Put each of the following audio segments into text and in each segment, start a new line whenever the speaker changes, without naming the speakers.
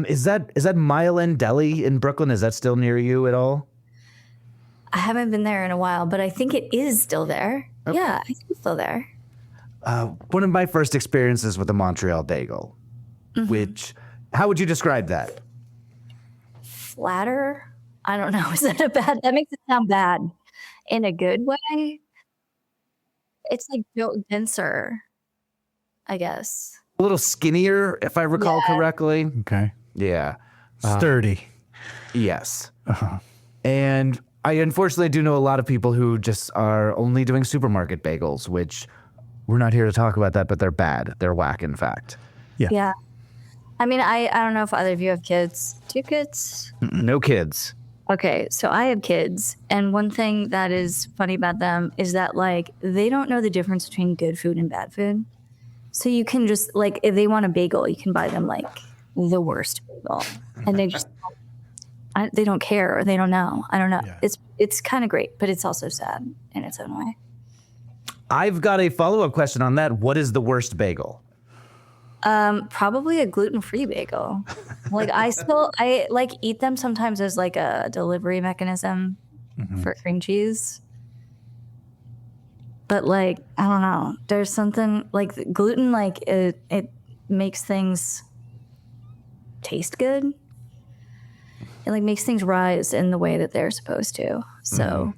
Is that Mile End Deli in Brooklyn? Is that still near you at all?
I haven't been there in a while, but I think it is still there. Okay. Yeah, I think it's still there.
One of my first experiences with a Montreal bagel, which, how would you describe that?
Flatter? I don't know. Is that that makes it sound bad in a good way? It's like built denser, I guess.
A little skinnier, if I recall correctly.
Okay.
Yeah.
Sturdy.
Yes. And I unfortunately do know a lot of people who just are only doing supermarket bagels, which we're not here to talk about that, but they're bad. They're whack, in fact.
Yeah. I mean, I don't know if either of you have kids. Do you have kids?
No kids.
Okay, so I have kids, and one thing that is funny about them is that, like, they don't know the difference between good food and bad food. So you can just, like, if they want a bagel, you can buy them, like, the worst bagel. And they just, they don't care, or they don't know. I don't know. Yeah. It's kind of great, but it's also sad in its own way.
I've got a follow-up question on that. What is the worst bagel?
Probably a gluten-free bagel. Like I like eat them sometimes as like a delivery mechanism for cream cheese. But like, I don't know. There's something like gluten, like it makes things taste good. It like makes things rise in the way that they're supposed to. So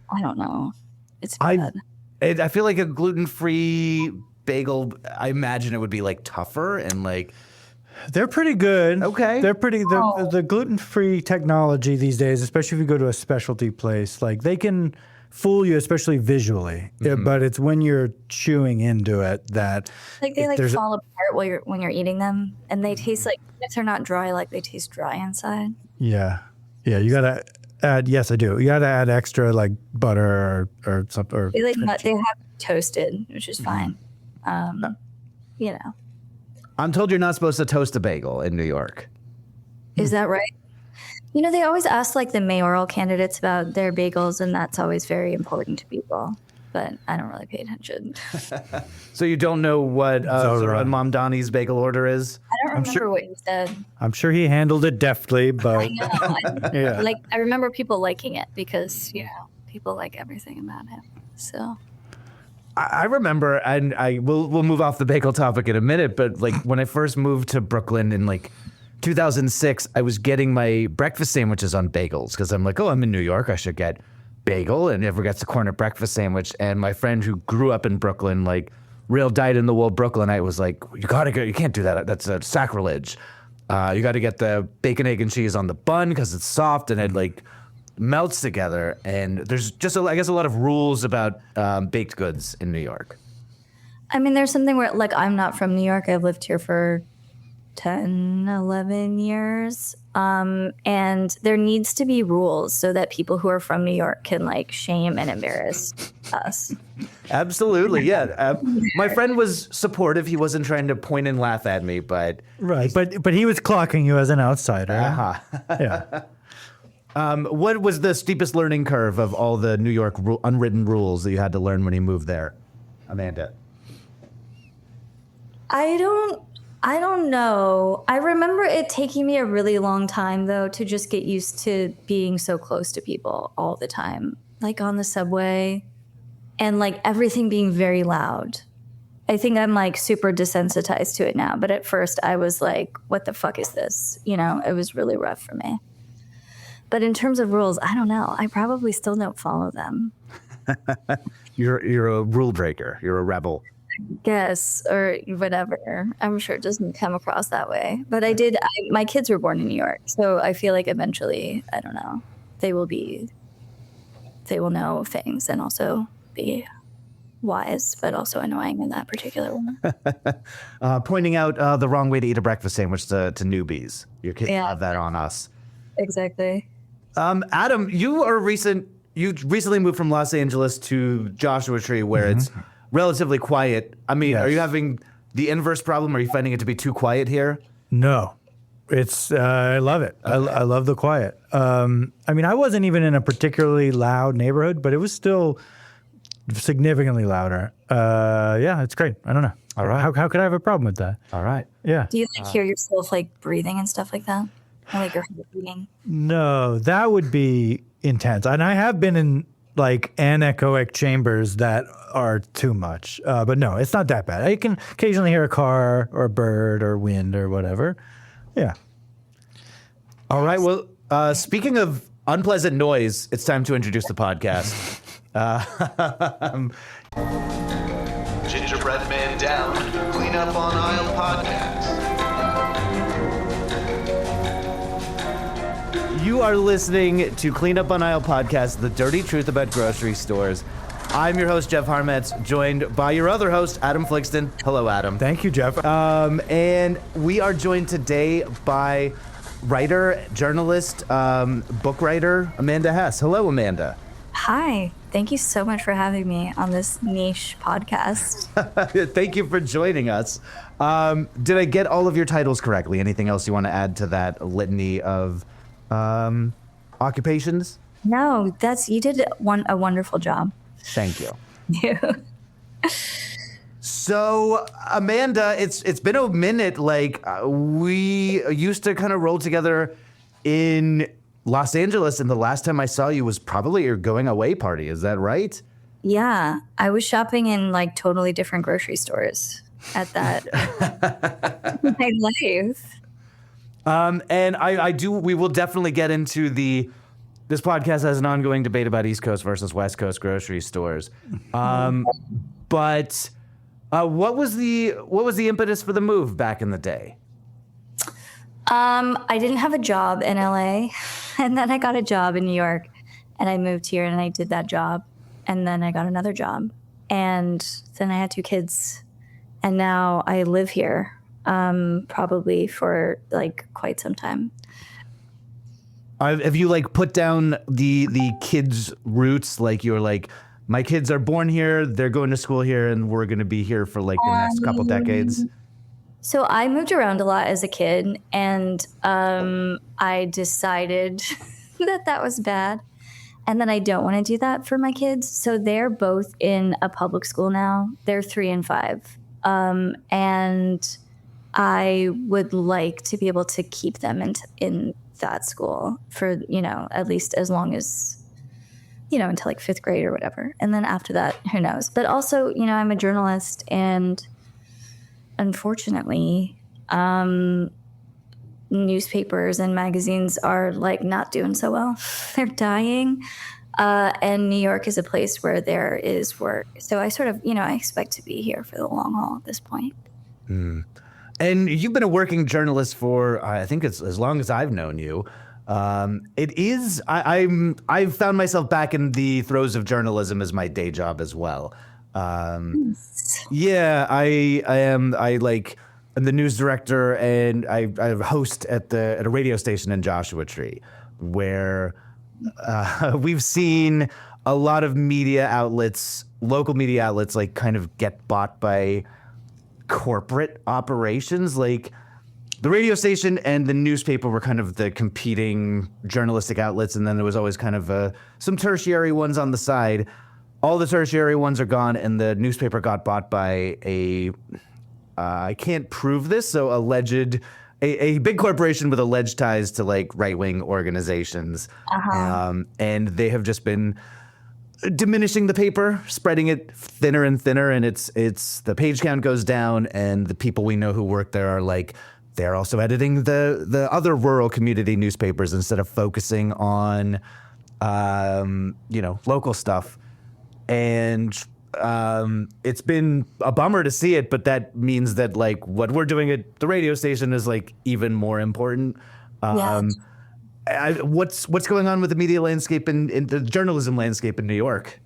I don't know. It's bad.
I feel like a gluten-free bagel, I imagine it would be like tougher and like.
They're pretty good.
Okay.
They're pretty, the gluten-free technology these days, especially if you go to a specialty place, like they can fool you, especially visually. But it's when you're chewing into it that.
Like they like fall apart when you're eating them, and they taste like, if they're not dry, like they taste dry inside.
Yeah. Yeah, you gotta add, yes I do. You gotta add extra like butter or something. Or
they have toasted, which is fine. You know.
I'm told you're not supposed to toast a bagel in New York.
Is that right? You know, they always ask like the mayoral candidates about their bagels, and that's always very important to people. But I don't really pay attention.
So you don't know what Mom Donnie's bagel order is?
I don't remember what you said.
I'm sure he handled it deftly, but
I know. Like I remember people liking it because, you know, people like everything about it. So
I remember, and we'll move off the bagel topic in a minute, but like when I first moved to Brooklyn in like 2006, I was getting my breakfast sandwiches on bagels because I'm like, oh, I'm in New York, I should get bagel, and never gets a corner breakfast sandwich. And my friend who grew up in Brooklyn, like real dyed-in-the-wool Brooklynite, was like, you can't do that. That's a sacrilege. You got to get the bacon, egg, and cheese on the bun because it's soft and it like melts together. And there's just, I guess, a lot of rules about baked goods in New York.
I mean, there's something where, like, I'm not from New York. I've lived here for 10, 11 years. And there needs to be rules so that people who are from New York can like shame and embarrass us.
Absolutely. Yeah. My friend was supportive. He wasn't trying to point and laugh at me, but.
Right. But he was clocking you as an outsider.
Yeah. What was the steepest learning curve of all the New York unwritten rules that you had to learn when you moved there, Amanda?
I don't know. I remember it taking me a really long time, though, to just get used to being so close to people all the time, like on the subway and like everything being very loud. I think I'm like super desensitized to it now. But at first I was like, what the fuck is this? You know, it was really rough for me. But in terms of rules, I don't know. I probably still don't follow them.
You're a rule breaker. You're a rebel.
Guess, or whatever. I'm sure it doesn't come across that way. But my kids were born in New York, so I feel like eventually, I don't know, they will know things and also be wise, but also annoying in that particular one.
Pointing out the wrong way to eat a breakfast sandwich to newbies. Your kids have that on us.
Exactly.
Adam, you recently moved from Los Angeles to Joshua Tree, where it's relatively quiet. I mean, Are you having the inverse problem? Are you finding it to be too quiet here?
No. It's I love it. I love the quiet. I mean, I wasn't even in a particularly loud neighborhood, but it was still significantly louder. Yeah, it's great. I don't know.
All right.
How could I have a problem with that?
All right.
Yeah.
Do you like hear yourself like breathing and stuff like that? Or like your heart beating?
No, that would be intense. And I have been in like anechoic chambers that are too much. But no, it's not that bad. I can occasionally hear a car or a bird or wind or whatever. Yeah.
All right. Well, speaking of unpleasant noise, it's time to introduce the podcast.
Gingerbread Man Down, Clean Up on Aisle Podcast.
You are listening to Clean Up on Aisle Podcast, the dirty truth about grocery stores. I'm your host, Jeff Harmetz, joined by your other host, Adam Flixton. Hello, Adam.
Thank you, Jeff.
And we are joined today by writer, journalist, book writer, Amanda Hess. Hello, Amanda.
Hi. Thank you so much for having me on this niche podcast.
Thank you for joining us. Did I get all of your titles correctly? Anything else you want to add to that litany of occupations?
No, you did a wonderful job.
Thank you.
Yeah.
So, Amanda, it's been a minute. Like, we used to kind of roll together in Los Angeles, and the last time I saw you was probably your going away party. Is that right?
Yeah, I was shopping in like totally different grocery stores at that my life.
And we will definitely get into this podcast has an ongoing debate about East Coast versus West Coast grocery stores. But what was the impetus for the move back in the day?
I didn't have a job in LA, and then I got a job in New York, and I moved here and I did that job, and then I got another job, and then I had 2 kids, and now I live here, probably for like quite some time.
Have you like put down the kids' roots? Like you're like, my kids are born here, they're going to school here, and we're going to be here for like the next couple decades?
So I moved around a lot as a kid, and I decided that was bad. And then I don't want to do that for my kids. So they're both in a public school now. They're 3 and 5. And I would like to be able to keep them in that school for, at least as long as, until like 5th grade or whatever. And then after that, who knows? But also, I'm a journalist, and unfortunately, newspapers and magazines are like not doing so well. They're dying. And New York is a place where there is work. So I sort of, I expect to be here for the long haul at this point.
Mm. And you've been a working journalist for, I think it's as long as I've known you. I've found myself back in the throes of journalism as my day job as well. Yeah, I'm the news director, and I host at a radio station in Joshua Tree, where we've seen a lot of media outlets, local media outlets, like kind of get bought by corporate operations. Like the radio station and the newspaper were kind of the competing journalistic outlets, and then there was always kind of some tertiary ones on the side. All the tertiary ones are gone, and the newspaper got bought by I can't prove this, so a big corporation with alleged ties to like right-wing organizations. And they have just been diminishing the paper, spreading it thinner and thinner, and it's the page count goes down, and the people we know who work there are like, they're also editing the other rural community newspapers instead of focusing on local stuff. And it's been a bummer to see it, but that means that like what we're doing at the radio station is like even more important. What's going on with the media landscape and the journalism landscape in New York?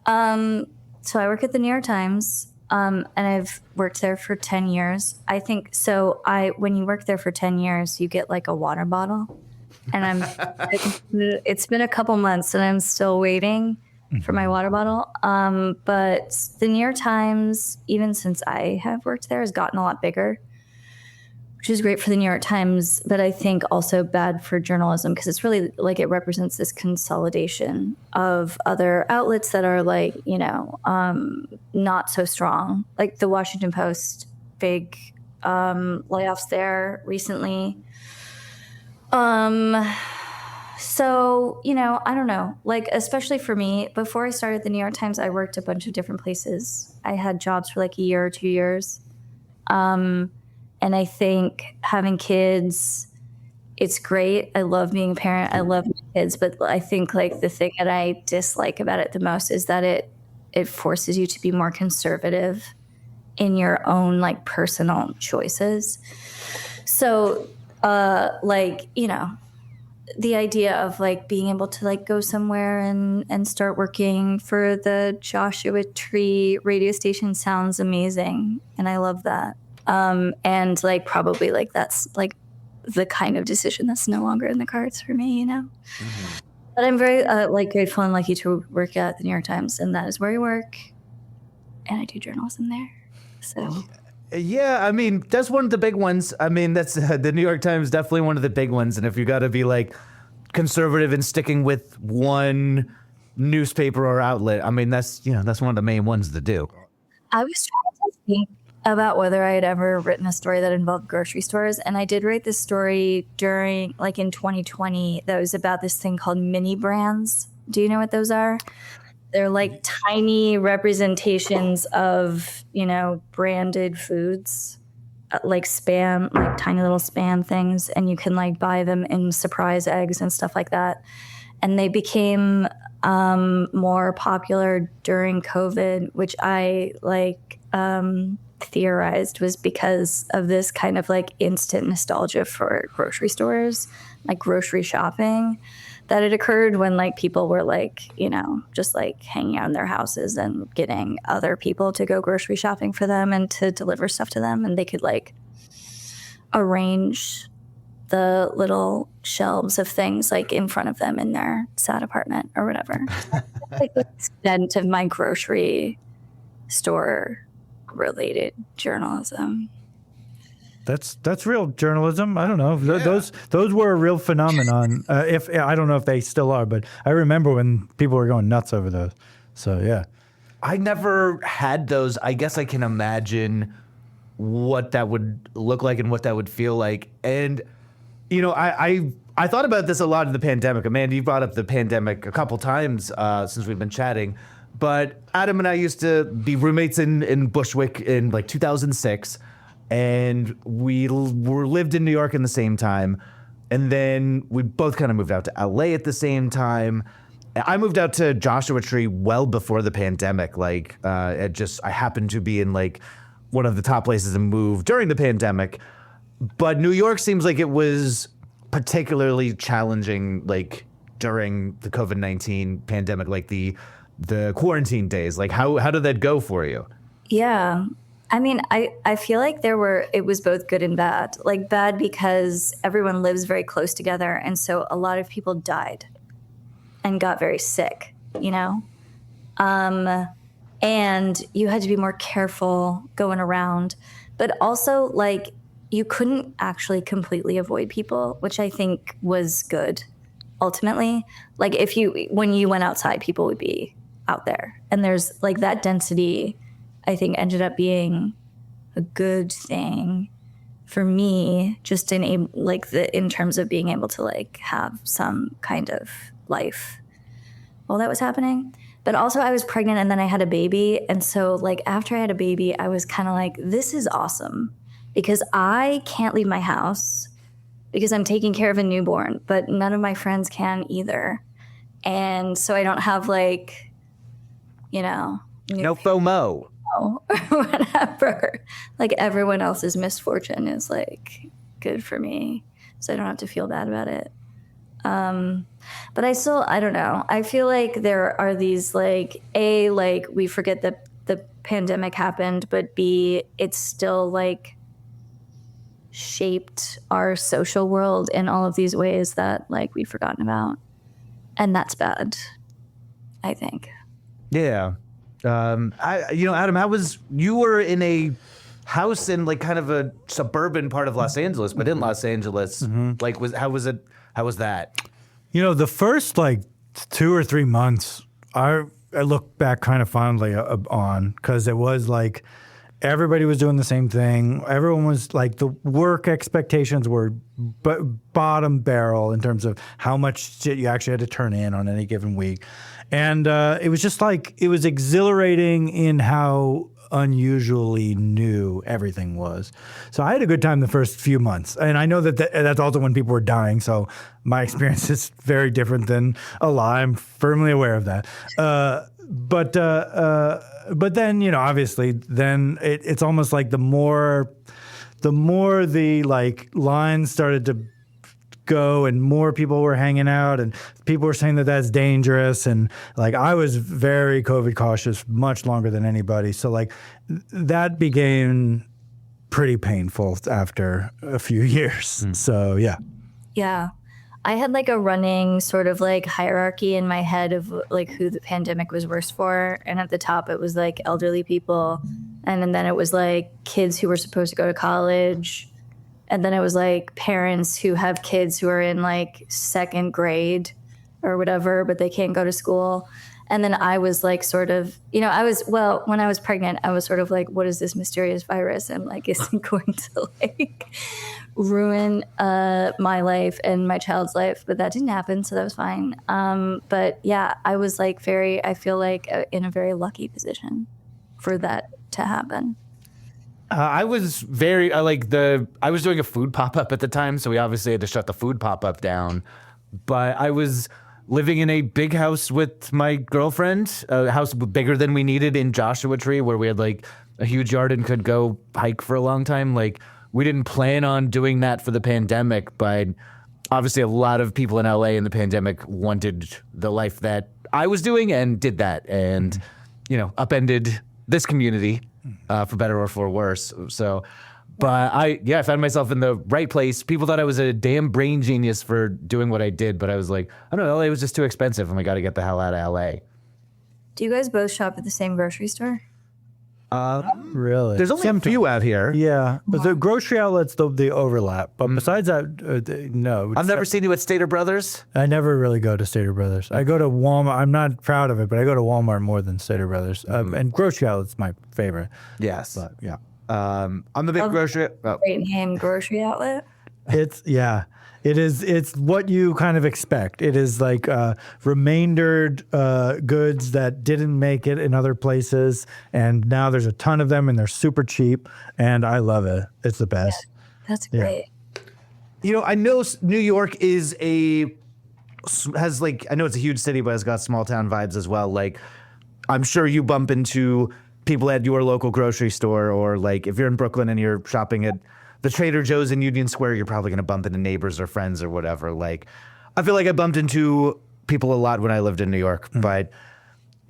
So I work at the New York Times, and I've worked there for 10 years. I think so. When you work there for 10 years, you get like a water bottle, and it's been a couple months, and I'm still waiting for my water bottle. But the New York Times, even since I have worked there, has gotten a lot bigger, which is great for the New York Times, but I think also bad for journalism because it's really like it represents this consolidation of other outlets that are like, not so strong. Like the Washington Post, big layoffs there recently. So, I don't know, like, especially for me, before I started the New York Times, I worked a bunch of different places. I had jobs for like a year or 2 years. And I think having kids, it's great. I love being a parent. I love my kids. But I think like the thing that I dislike about it the most is that it forces you to be more conservative in your own like personal choices. So, the idea of like being able to like go somewhere and start working for the Joshua Tree radio station sounds amazing. And I love that. And like probably like that's like the kind of decision that's no longer in the cards for me, Mm-hmm. But I'm very like grateful and lucky to work at the New York Times, and that is where I work. And I do journalism there. So
yeah, I mean, that's one of the big ones. I mean, that's the New York Times, definitely one of the big ones. And if you got to be like conservative and sticking with one newspaper or outlet, I mean, that's one of the main ones to do.
I was trying to think about whether I had ever written a story that involved grocery stores. And I did write this story during like in 2020 that was about this thing called mini brands. Do you know what those are? They're like tiny representations of, branded foods, like Spam, like tiny little Spam things. And you can like buy them in surprise eggs and stuff like that. And they became more popular during COVID, which I theorized was because of this kind of like instant nostalgia for grocery stores, like grocery shopping. That it occurred when like people were like, just like hanging out in their houses and getting other people to go grocery shopping for them and to deliver stuff to them. And they could like arrange the little shelves of things like in front of them in their sad apartment or whatever. Like the extent of my grocery store related journalism.
That's real journalism. I don't know. Those were a real phenomenon. If I don't know if they still are, but I remember when people were going nuts over those. So yeah,
I never had those. I guess I can imagine what that would look like and what that would feel like. And I thought about this a lot in the pandemic. Amanda, you brought up the pandemic a couple times since we've been chatting. But Adam and I used to be roommates in Bushwick in like 2006. And we lived in New York in the same time. And then we both kind of moved out to LA at the same time. I moved out to Joshua Tree well before the pandemic. Like, I happened to be in like one of the top places to move during the pandemic. But New York seems like it was particularly challenging, like during the COVID-19 pandemic, like the quarantine days. Like, how did that go for you?
Yeah. I mean, I feel like it was both good and bad. Like bad because everyone lives very close together. And so a lot of people died and got very sick, and you had to be more careful going around. But also like you couldn't actually completely avoid people, which I think was good ultimately. Like when you went outside, people would be out there. And there's like that density I think ended up being a good thing for me, just in terms of being able to like have some kind of life while that was happening. But also I was pregnant and then I had a baby. And so like after I had a baby, I was kind of like, this is awesome because I can't leave my house because I'm taking care of a newborn, but none of my friends can either. And so I don't have like, no
FOMO.
Or whatever. Like everyone else's misfortune is like good for me, so I don't have to feel bad about it. But I don't know. I feel like there are these like we forget that the pandemic happened, but B, it's still like shaped our social world in all of these ways that like we've forgotten about, and that's bad, I think.
Yeah. Adam, you were in a house in like kind of a suburban part of Los Angeles, but in Los Angeles. Like, how was it? How was that?
You know, the first like 2 or 3 months, I look back kind of fondly on, because it was like everybody was doing the same thing. Everyone was like, the work expectations were bottom barrel in terms of how much shit you actually had to turn in on any given week. And it was just like, it was exhilarating in how unusually new everything was. So I had a good time the first few months. And I know that that's also when people were dying. So my experience is very different than a lot. I'm firmly aware of that. But then, you know, obviously then it's almost like the more the like lines started to go and more people were hanging out and people were saying that that's dangerous, and like I was very COVID cautious much longer than anybody, so like that became pretty painful after a few years. So
Yeah. I had like a running sort of like hierarchy in my head of like who the pandemic was worse for. And at the top, it was like elderly people. And then it was like kids who were supposed to go to college. And then it was like parents who have kids who are in like second grade or whatever, but they can't go to school. And then I was like sort of, you know, when I was pregnant, I was sort of like, what is this mysterious virus? And like, is it going to like ruin my life and my child's life? But that didn't happen, so that was fine. But yeah, I was like I feel like in a very lucky position for that to happen.
I was I was doing a food pop-up at the time, so we obviously had to shut the food pop-up down. But I was living in a big house with my girlfriend, a house bigger than we needed in Joshua Tree, where we had like a huge yard and could go hike for a long time. Like, we didn't plan on doing that for the pandemic, but obviously a lot of people in LA in the pandemic wanted the life that I was doing and did that, and, you know, upended this community, for better or for worse. So, but I found myself in the right place. People thought I was a damn brain genius for doing what I did, but I was like, I don't know, LA was just too expensive and we got to get the hell out of LA.
Do you guys both shop at the same grocery store?
really.
There's only a few out here.
Yeah, but the grocery outlets, the overlap. But besides that, no.
I've never seen you at Stater Brothers.
I never really go to Stater Brothers. I go to Walmart. I'm not proud of it, but I go to Walmart more than Stater Brothers. And grocery outlets my favorite.
Yes.
But yeah,
I'm a big grocery. Oh.
Great name, grocery outlet.
It is. It's what you kind of expect. It is like remaindered goods that didn't make it in other places, and now there's a ton of them, and they're super cheap, and I love it. It's the best.
That's great.
You know, I know New York has like, I know it's a huge city, but it's got small town vibes as well. Like, I'm sure you bump into people at your local grocery store, or like if you're in Brooklyn and you're shopping at the Trader Joe's in Union Square, you're probably going to bump into neighbors or friends or whatever. Like, I feel like I bumped into people a lot when I lived in New York, but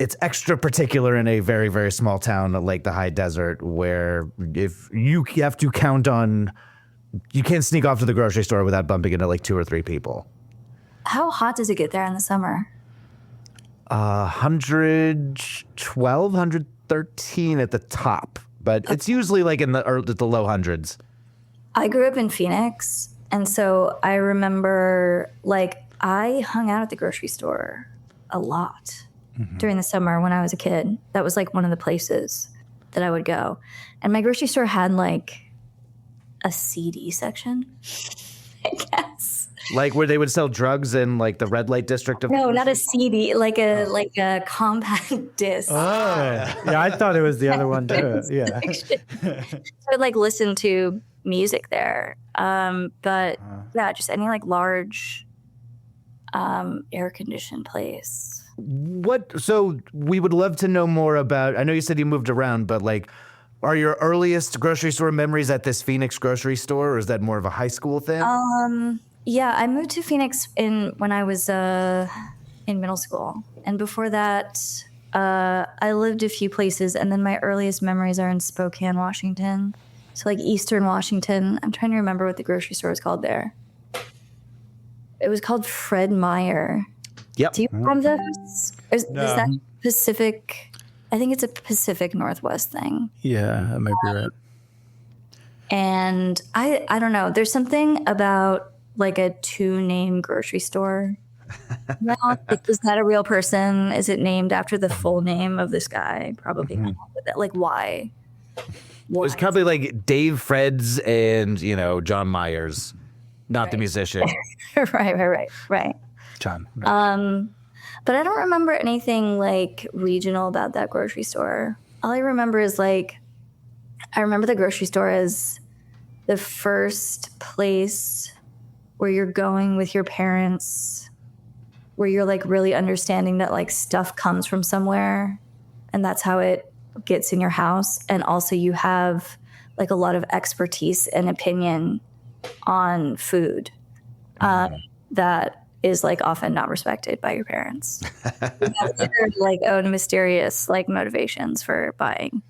it's extra particular in a very, very small town like the high desert, where if you have to count on, you can't sneak off to the grocery store without bumping into like 2 or 3 people.
How hot does it get there in the summer?
112, 113 at the top, but it's usually like in the low hundreds.
I grew up in Phoenix, and so I remember, like, I hung out at the grocery store a lot during the summer when I was a kid. That was, like, one of the places that I would go. And my grocery store had, like, a CD section, I guess.
Like where they would sell drugs in, like, the red light district of...
No, not a CD, like a compact disc.
Oh, yeah, I thought it was the other one too. Yeah.
So I'd, like, listen to music there, but yeah, just any like large air conditioned place.
So we would love to know more about, I know you said you moved around, but like, are your earliest grocery store memories at this Phoenix grocery store, or is that more of a high school thing?
Yeah, I moved to Phoenix when I was in middle school, and before that I lived a few places, and then my earliest memories are in Spokane, Washington. So like Eastern Washington. I'm trying to remember what the grocery store is called there. It was called Fred Meyer.
Yep.
Do you have those? Is that Pacific? I think it's a Pacific Northwest thing.
Yeah, that might be right.
And I don't know. There's something about like a 2-name grocery store. Now, like, is that a real person? Is it named after the full name of this guy? Probably not. But, like, why?
It was probably like Dave Fred's and, John Myers, not the musician.
right.
John.
But I don't remember anything like regional about that grocery store. All I remember is like, I remember the grocery store as the first place where you're going with your parents, where you're like really understanding that like stuff comes from somewhere and that's how it gets in your house. And also you have like a lot of expertise and opinion on food that is like often not respected by your parents. You have their, like own mysterious like motivations for buying.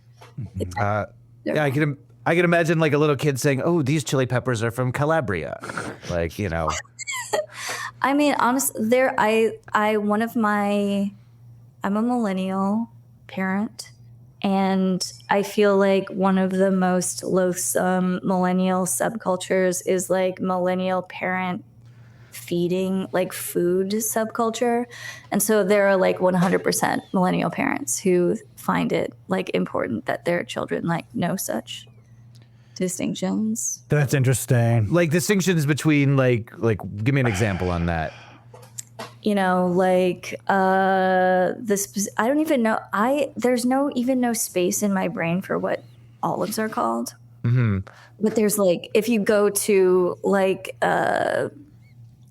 Yeah, I can imagine like a little kid saying, "Oh, these chili peppers are from Calabria," like
I mean, honestly, I'm a millennial parent, and I feel like one of the most loathsome millennial subcultures is like millennial parent feeding, like food subculture. And so there are like 100% millennial parents who find it like important that their children like know such distinctions.
That's interesting.
like distinctions between like give me an example on that.
Like this, I don't even know. There's no space in my brain for what olives are called. Mm-hmm. But there's like, if you go to like a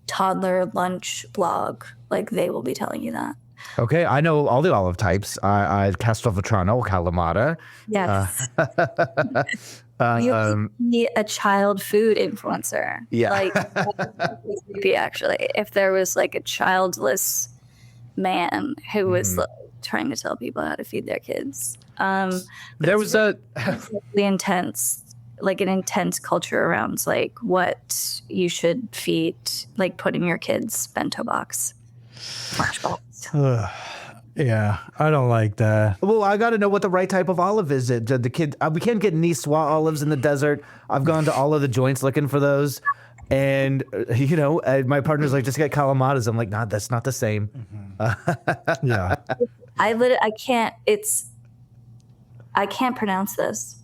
toddler lunch blog, like they will be telling you that.
Okay, I know all the olive types. I Castelvetrano, Kalamata.
Yes. You be a child food influencer.
Yeah.
Like, creepy, actually, if there was like a childless man who was like, trying to tell people how to feed their kids.
There was
really intense, like an intense culture around like what you should feed, like put in your kids' bento box.
Yeah, I don't like that.
Well, I got to know what the right type of olive is. The kid, we can't get Niçoise olives in the desert. I've gone to all of the joints looking for those, and my partner's like, just get Kalamatas. I'm like, nah, that's not the same.
Yeah,
I can't pronounce this,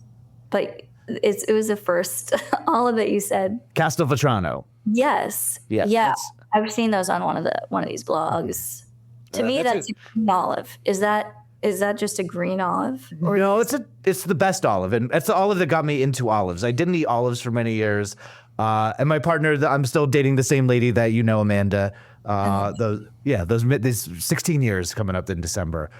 but it was the first olive that you said.
Castelvetrano.
Yes.
Yes.
Yeah. I've seen those on one of these blogs. To me, that's a green olive. Is that just a green olive? Or
No, it's the best olive, and it's the olive that got me into olives. I didn't eat olives for many years, and my partner, I'm still dating the same lady that Amanda. These 16 years coming up in December.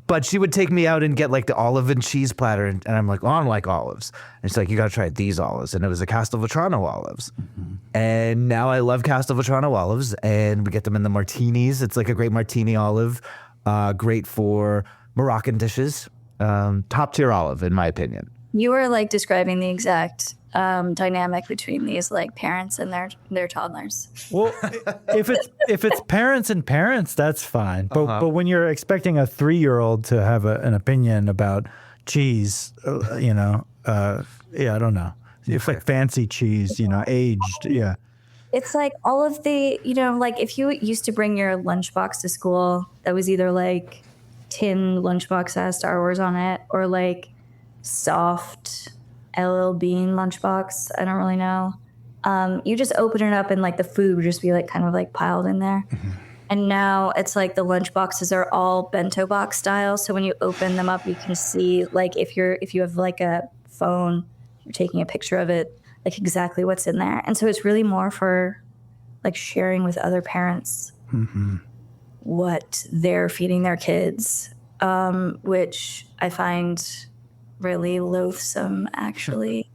But she would take me out and get like the olive and cheese platter, and I'm like, I don't like olives. And she's like, you got to try these olives, and it was the Castelvetrano olives. And now I love Castelvetrano olives, and we get them in the martinis. It's like a great martini olive, great for Moroccan dishes. Top tier olive, in my opinion.
You were like describing the exact dynamic between these like parents and their toddlers.
well, if it's parents and parents, that's fine. But when you're expecting a 3-year-old to have an opinion about cheese, I don't know. It's like fancy cheese, aged, yeah.
It's like all of the, like if you used to bring your lunchbox to school, that was either like tin lunchbox that has Star Wars on it, or like soft LL Bean lunchbox. I don't really know. You just open it up and like the food would just be like kind of like piled in there. And now it's like the lunch boxes are all bento box style. So when you open them up, you can see like if you have like a phone, you're taking a picture of it, like exactly what's in there. And so it's really more for like sharing with other parents what they're feeding their kids, which I find really loathsome, actually.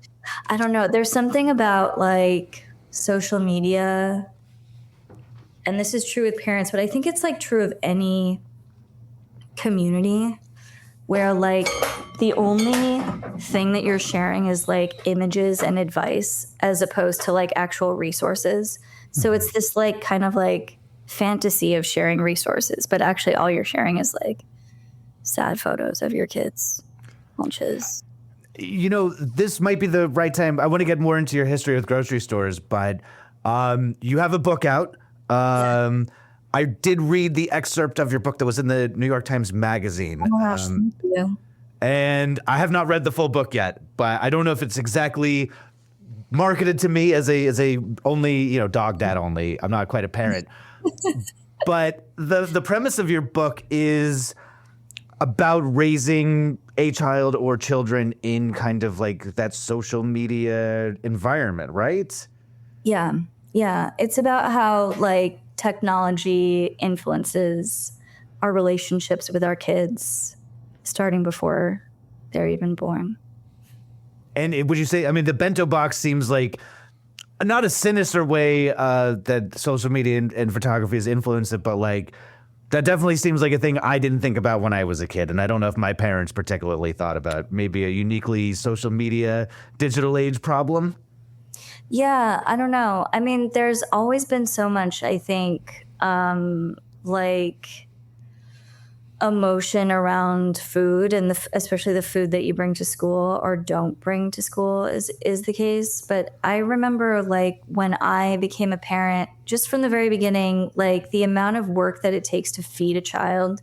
I don't know. There's something about like social media, and this is true with parents, but I think it's like true of any community where like the only thing that you're sharing is like images and advice as opposed to like actual resources. So it's this like kind of like fantasy of sharing resources, but actually all you're sharing is like sad photos of your kids' lunches.
You know, this might be the right time. I want to get more into your history with grocery stores, but you have a book out. I did read the excerpt of your book that was in the New York Times Magazine.
Oh my gosh, thank you.
And I have not read the full book yet, but I don't know if it's exactly marketed to me as a only, dog dad only. I'm not quite a parent. But the premise of your book is about raising a child or children in kind of like that social media environment, right?
Yeah. Yeah. It's about how like technology influences our relationships with our kids starting before they're even born.
And would you say, I mean, the bento box seems like not a sinister way that social media and photography has influenced it, but like that definitely seems like a thing I didn't think about when I was a kid. And I don't know if my parents particularly thought about maybe a uniquely social media digital age problem.
Yeah, I don't know. I mean, there's always been so much, I think, like emotion around food and especially the food that you bring to school or don't bring to school is the case. But I remember like when I became a parent, just from the very beginning, like the amount of work that it takes to feed a child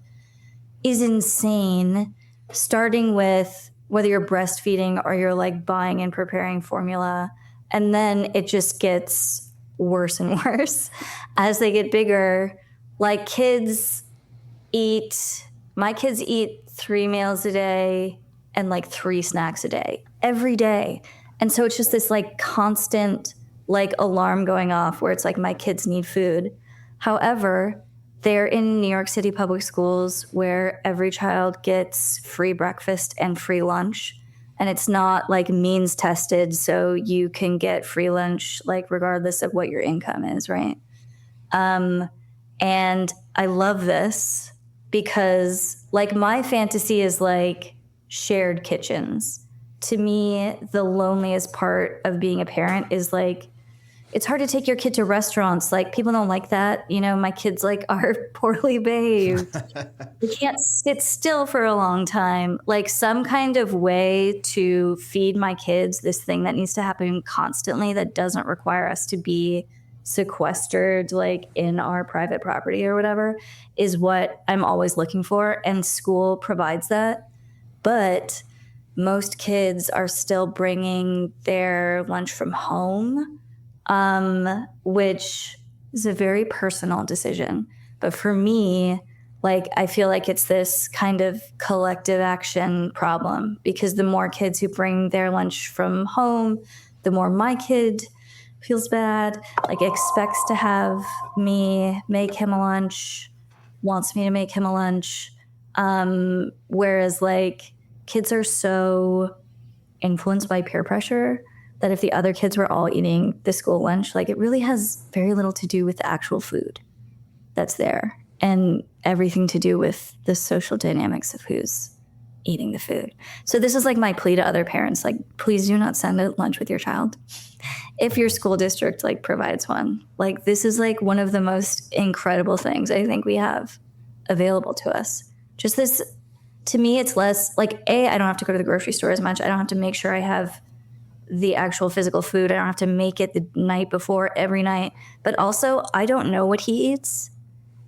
is insane, starting with whether you're breastfeeding or you're like buying and preparing formula. And then it just gets worse and worse as they get bigger. Like my kids eat 3 meals a day and like 3 snacks a day every day. And so it's just this like constant like alarm going off where it's like my kids need food. However, they're in New York City public schools where every child gets free breakfast and free lunch. And it's not like means tested, so you can get free lunch like regardless of what your income is, right? And I love this because like my fantasy is like shared kitchens. To me, the loneliest part of being a parent is like it's hard to take your kid to restaurants. Like people don't like that. You know, my kids like are poorly behaved. They can't sit still for a long time. Like some kind of way to feed my kids this thing that needs to happen constantly that doesn't require us to be sequestered like in our private property or whatever is what I'm always looking for. And school provides that. But most kids are still bringing their lunch from home, which is a very personal decision. But for me, like, I feel like it's this kind of collective action problem because the more kids who bring their lunch from home, the more my kid feels bad, like expects to have me make him a lunch, wants me to make him a lunch. Whereas like kids are so influenced by peer pressure that if the other kids were all eating the school lunch, like it really has very little to do with the actual food that's there and everything to do with the social dynamics of who's eating the food. So this is like my plea to other parents, like, please do not send a lunch with your child. If your school district like provides one, like this is like one of the most incredible things I think we have available to us. Just this, to me, it's less like, I don't have to go to the grocery store as much. I don't have to make sure I have the actual physical food. I don't have to make it the night before every night. But also, I don't know what he eats,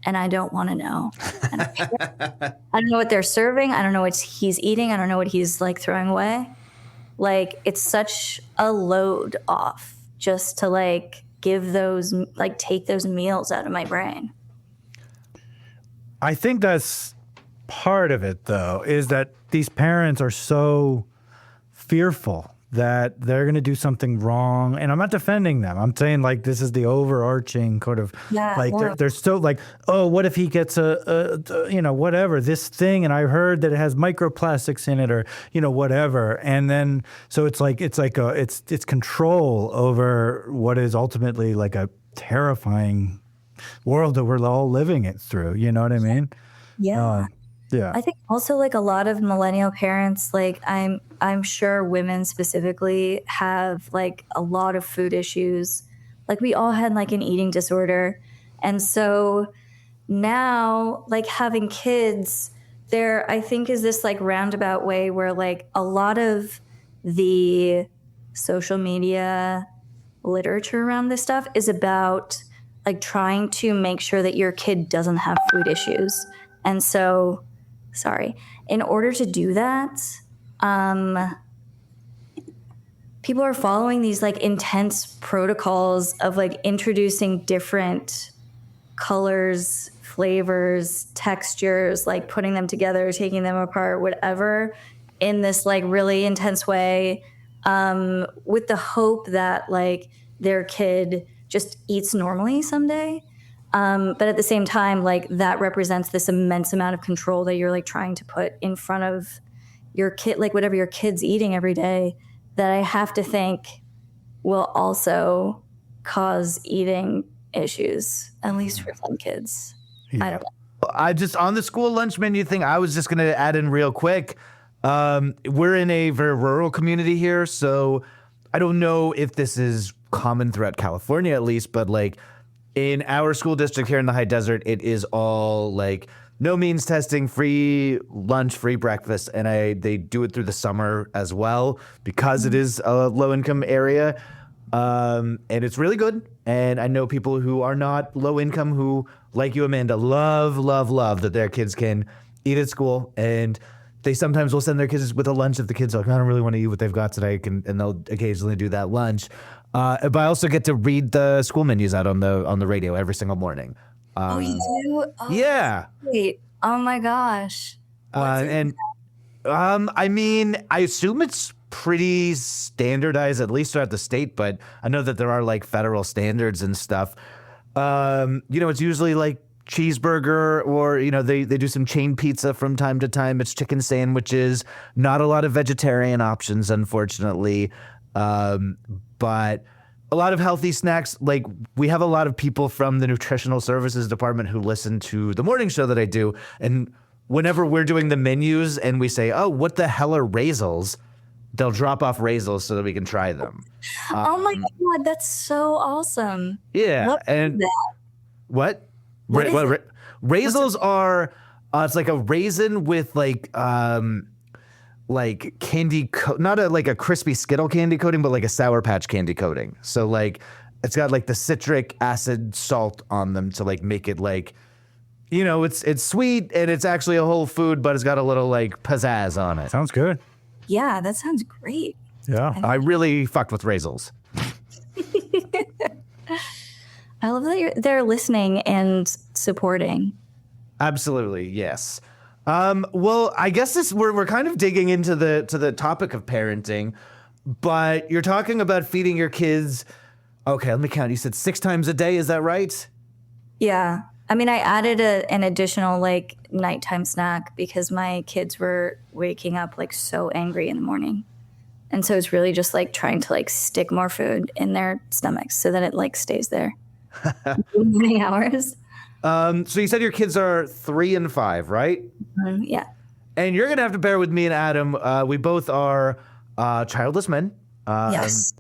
and I don't want to know. I don't know what they're serving. I don't know what he's eating. I don't know what he's like throwing away. Like, it's such a load off just to like give those, like take those meals out of my brain.
I think that's part of it, though, is that these parents are so fearful that they're going to do something wrong. And I'm not defending them. I'm saying like this is the overarching kind of they're so like, oh, what if he gets a whatever, this thing. And I heard that it has microplastics in it or, whatever. And then so it's control over what is ultimately like a terrifying world that we're all living it through. You know what I mean?
Yeah.
Yeah.
I think also like a lot of millennial parents, like I'm sure women specifically have like a lot of food issues. Like we all had like an eating disorder. And so now like having kids, there I think is this like roundabout way where like a lot of the social media literature around this stuff is about like trying to make sure that your kid doesn't have food issues. And so, in order to do that, people are following these like intense protocols of like introducing different colors, flavors, textures, like putting them together, taking them apart, whatever, in this like really intense way, with the hope that like their kid just eats normally someday. But at the same time, like that represents this immense amount of control that you're like trying to put in front of your kid, like whatever your kid's eating every day, that I have to think will also cause eating issues, at least for some kids. I don't know.
I just, on the school lunch menu thing, I was just going to add in real quick. We're in a very rural community here, so I don't know if this is common throughout California at least, but like in our school district here in the high desert, it is all like no means testing, free lunch, free breakfast, and they do it through the summer as well because it is a low income area. And it's really good. And I know people who are not low income who, like you, Amanda, love that their kids can eat at school. And they sometimes will send their kids with a lunch if the kids are like, I don't really want to eat what they've got today, and they'll occasionally do that lunch. But I also get to read the school menus out on the radio every single morning.
Oh, you do? Oh,
Yeah.
wait. Oh my gosh.
I mean, I assume it's pretty standardized, at least throughout the state, but I know that there are like federal standards and stuff. It's usually like cheeseburger, or, they do some chain pizza from time to time. It's chicken sandwiches, not a lot of vegetarian options, unfortunately. But a lot of healthy snacks. Like, we have a lot of people from the nutritional services department who listen to the morning show that I do. And whenever we're doing the menus and we say, oh, what the hell are raisels? They'll drop off raisels so that we can try them.
Oh my God, that's so awesome.
Yeah.
What
And
is that?
what?
What is it?
Raisels are, it's like a raisin with like candy, not like a crispy Skittle candy coating, but like a Sour Patch candy coating. So like it's got like the citric acid salt on them to like make it like, it's sweet and it's actually a whole food, but it's got a little like pizzazz on it.
Sounds good.
Yeah, that sounds great.
Yeah.
I really fucked with raisels.
I love that they're listening and supporting.
Absolutely, yes. Well, I guess we're kind of digging into the topic of parenting, but you're talking about feeding your kids. Okay, let me count. You said 6 times a day. Is that right?
Yeah. I mean, I added an additional like nighttime snack because my kids were waking up like so angry in the morning. And so it's really just like trying to like stick more food in their stomachs so that it like stays there. Morning hours.
So you said your kids are 3 and 5, right?
Yeah.
And you're gonna have to bear with me and Adam. We both are childless men.
Yes.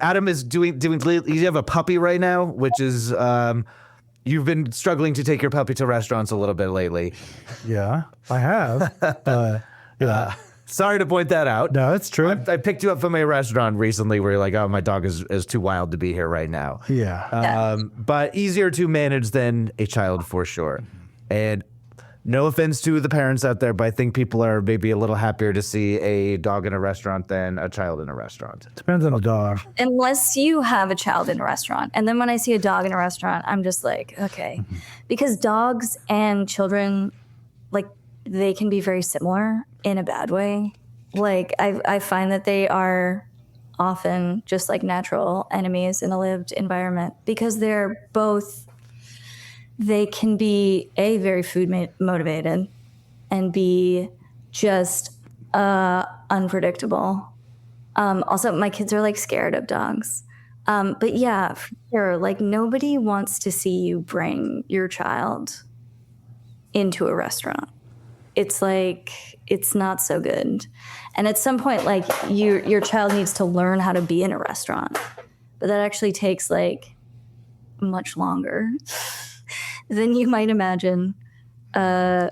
Adam is doing. You have a puppy right now, which is you've been struggling to take your puppy to restaurants a little bit lately.
Yeah, I have. Yeah.
Sorry to point that out.
No, it's true.
I picked you up from a restaurant recently where you're like, oh, my dog is too wild to be here right now.
Yeah.
But easier to manage than a child for sure. And no offense to the parents out there, but I think people are maybe a little happier to see a dog in a restaurant than a child in a restaurant.
Depends on the dog.
Unless you have a child in a restaurant. And then when I see a dog in a restaurant, I'm just like, okay. Because dogs and children, like, they can be very similar in a bad way. Like, I find that they are often just like natural enemies in a lived environment because they can be A, very food motivated, and B, just unpredictable. Also, my kids are like scared of dogs. But yeah, for sure, like nobody wants to see you bring your child into a restaurant. It's like, it's not so good. And at some point, like your child needs to learn how to be in a restaurant. But that actually takes like much longer than you might imagine for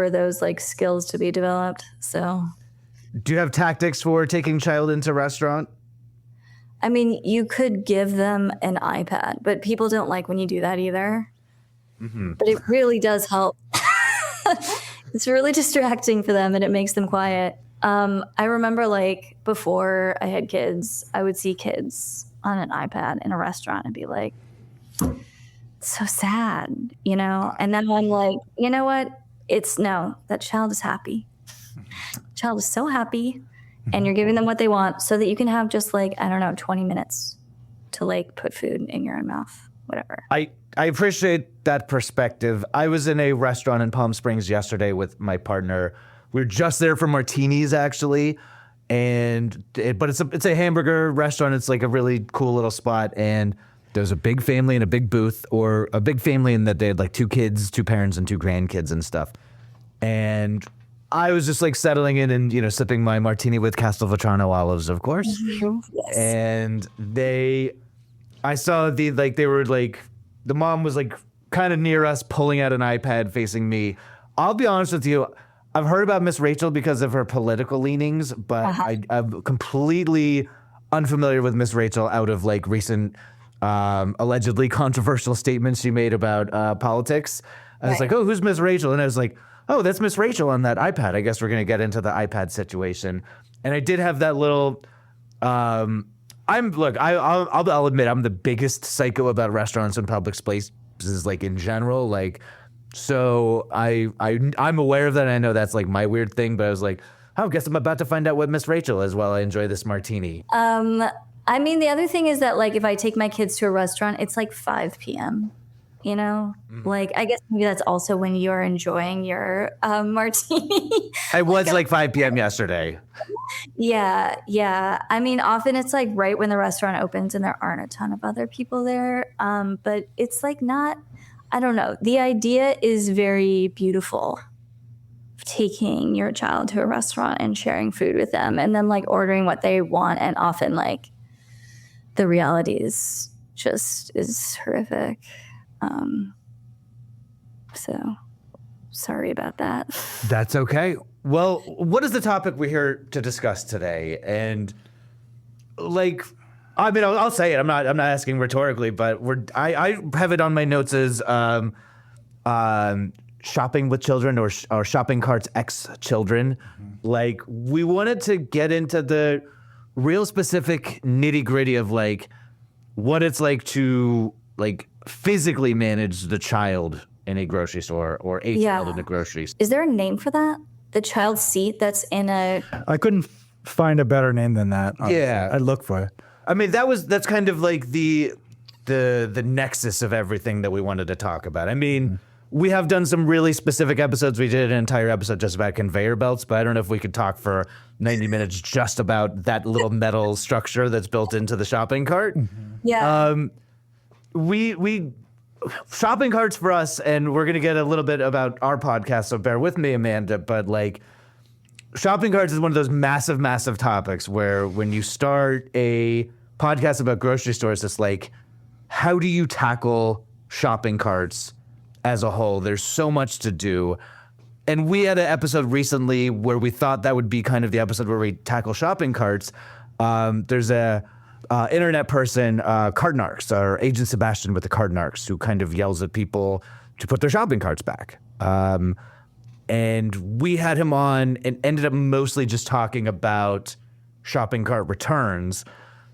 those like skills to be developed. So
Do you have tactics for taking child into restaurant?
I mean, you could give them an iPad, but people don't like when you do that either. But it really does help. It's really distracting for them and it makes them quiet. I remember like before I had kids, I would see kids on an iPad in a restaurant and be like, so sad, you know? And then I'm like, you know what? That child is happy. Child is so happy. And you're giving them what they want so that you can have just like, I don't know, 20 minutes to like put food in your own mouth, whatever.
I appreciate that perspective. I was in a restaurant in Palm Springs yesterday with my partner. We were just there for martinis, actually. But it's a hamburger restaurant. It's like a really cool little spot. And there's a big family and a big booth, or a big family in that they had like 2 kids, 2 parents, and 2 grandkids and stuff. And I was just like settling in and, sipping my martini with Castelvetrano olives, of course.
Yes.
And I saw they were like, the mom was like kind of near us pulling out an iPad facing me. I'll be honest with you. I've heard about Miss Rachel because of her political leanings, but I'm completely unfamiliar with Miss Rachel out of like recent allegedly controversial statements she made about politics. I was like, oh, who's Miss Rachel? And I was like, oh, that's Miss Rachel on that iPad. I guess we're going to get into the iPad situation. And I did have that little, I'll admit I'm the biggest psycho about restaurants and public spaces, like in general. Like, so I'm aware of that. And I know that's like my weird thing, but I was like, oh, I guess I'm about to find out what Miss Rachel is while I enjoy this martini.
I mean, the other thing is that like if I take my kids to a restaurant, it's like 5 p.m. Like I guess maybe that's also when you're enjoying your martini.
It was like 5 p.m. yesterday.
Yeah. I mean, often it's like right when the restaurant opens and there aren't a ton of other people there. But it's like not, I don't know. The idea is very beautiful. Taking your child to a restaurant and sharing food with them and then like ordering what they want. And often like the reality is horrific. So sorry about that.
That's okay. Well, what is the topic we're here to discuss today? And like, I mean, I'll say it. I'm not asking rhetorically, but I have it on my notes as shopping with children or shopping carts ex-children. Like, we wanted to get into the real specific nitty-gritty of like what it's like to like physically manage the child in a grocery store or a child in a grocery store.
Is there a name for that? The child seat that's in a...
I couldn't find a better name than that. Honestly.
Yeah.
I'd look for it.
I mean, that's kind of like the nexus of everything that we wanted to talk about. I mean, we have done some really specific episodes. We did an entire episode just about conveyor belts, but I don't know if we could talk for 90 minutes just about that little metal structure that's built into the shopping cart.
Yeah.
We shopping carts for us, and we're gonna get a little bit about our podcast, so bear with me, Amanda. But like, shopping carts is one of those massive topics where when you start a podcast about grocery stores, it's like, how do you tackle shopping carts as a whole? There's so much to do. And we had an episode recently where we thought that would be kind of the episode where we tackle shopping carts. There's a internet person, Cardnarks, or Agent Sebastian with the Cardnarks, who kind of yells at people to put their shopping carts back. And we had him on and ended up mostly just talking about shopping cart returns.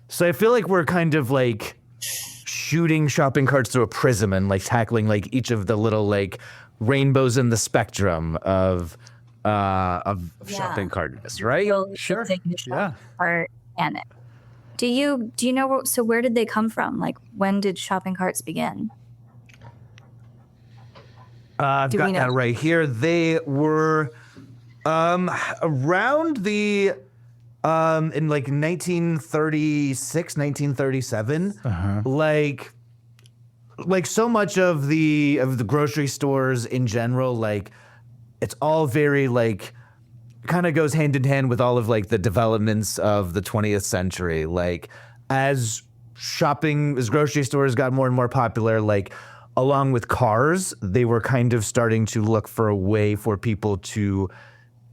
So I feel like we're kind of like shooting shopping carts through a prism and like tackling like each of the little like rainbows in the spectrum of shopping carts, right?
Sure. Cart and do you know, so where did they come from? Like, when did shopping carts begin?
I've got that right here. They were around the in like 1936, 1937. Like so much of the grocery stores in general, like it's all very like kind of goes hand in hand with all of like the developments of the 20th century. Like as grocery stores got more and more popular, like along with cars, they were kind of starting to look for a way for people to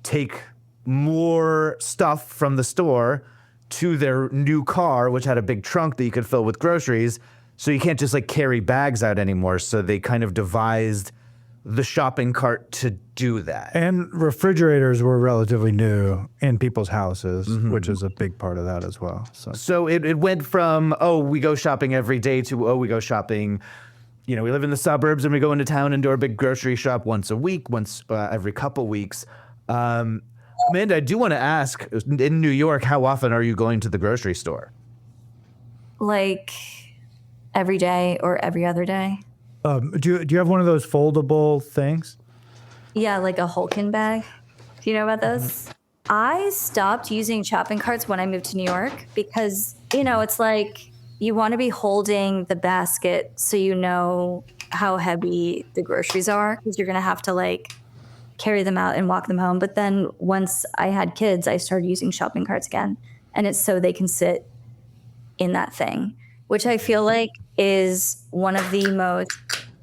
take more stuff from the store to their new car, which had a big trunk that you could fill with groceries. So you can't just like carry bags out anymore. So they kind of devised the shopping cart to do that.
And refrigerators were relatively new in people's houses, which is a big part of that as well.
So it went from, oh, we go shopping every day to, oh, we go shopping, we live in the suburbs and we go into town and do our big grocery shop once a week, once every couple weeks. Amanda, I do want to ask, in New York, how often are you going to the grocery store?
Like every day or every other day.
Do you have one of those foldable things?
Yeah, like a Hulkin bag. Do you know about those? I stopped using shopping carts when I moved to New York because, it's like you want to be holding the basket so you know how heavy the groceries are because you're going to have to like carry them out and walk them home. But then once I had kids, I started using shopping carts again. And it's so they can sit in that thing, which I feel like is one of the most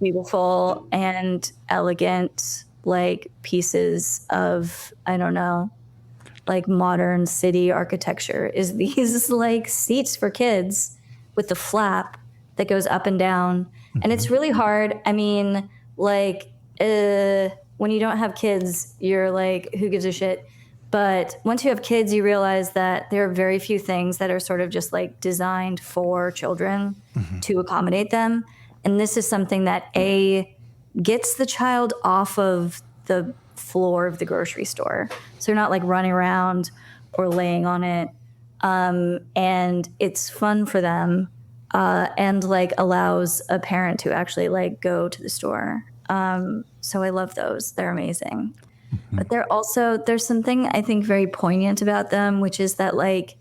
beautiful and elegant like pieces of, I don't know, like modern city architecture is these like seats for kids with the flap that goes up and down. And it's really hard. I mean, like when you don't have kids, you're like, who gives a shit? But once you have kids, you realize that there are very few things that are sort of just like designed for children to accommodate them. And this is something that gets the child off of the floor of the grocery store. So you're not like running around or laying on it. And it's fun for them and like allows a parent to actually like go to the store. So I love those. They're amazing. But there's something I think very poignant about them, which is that like,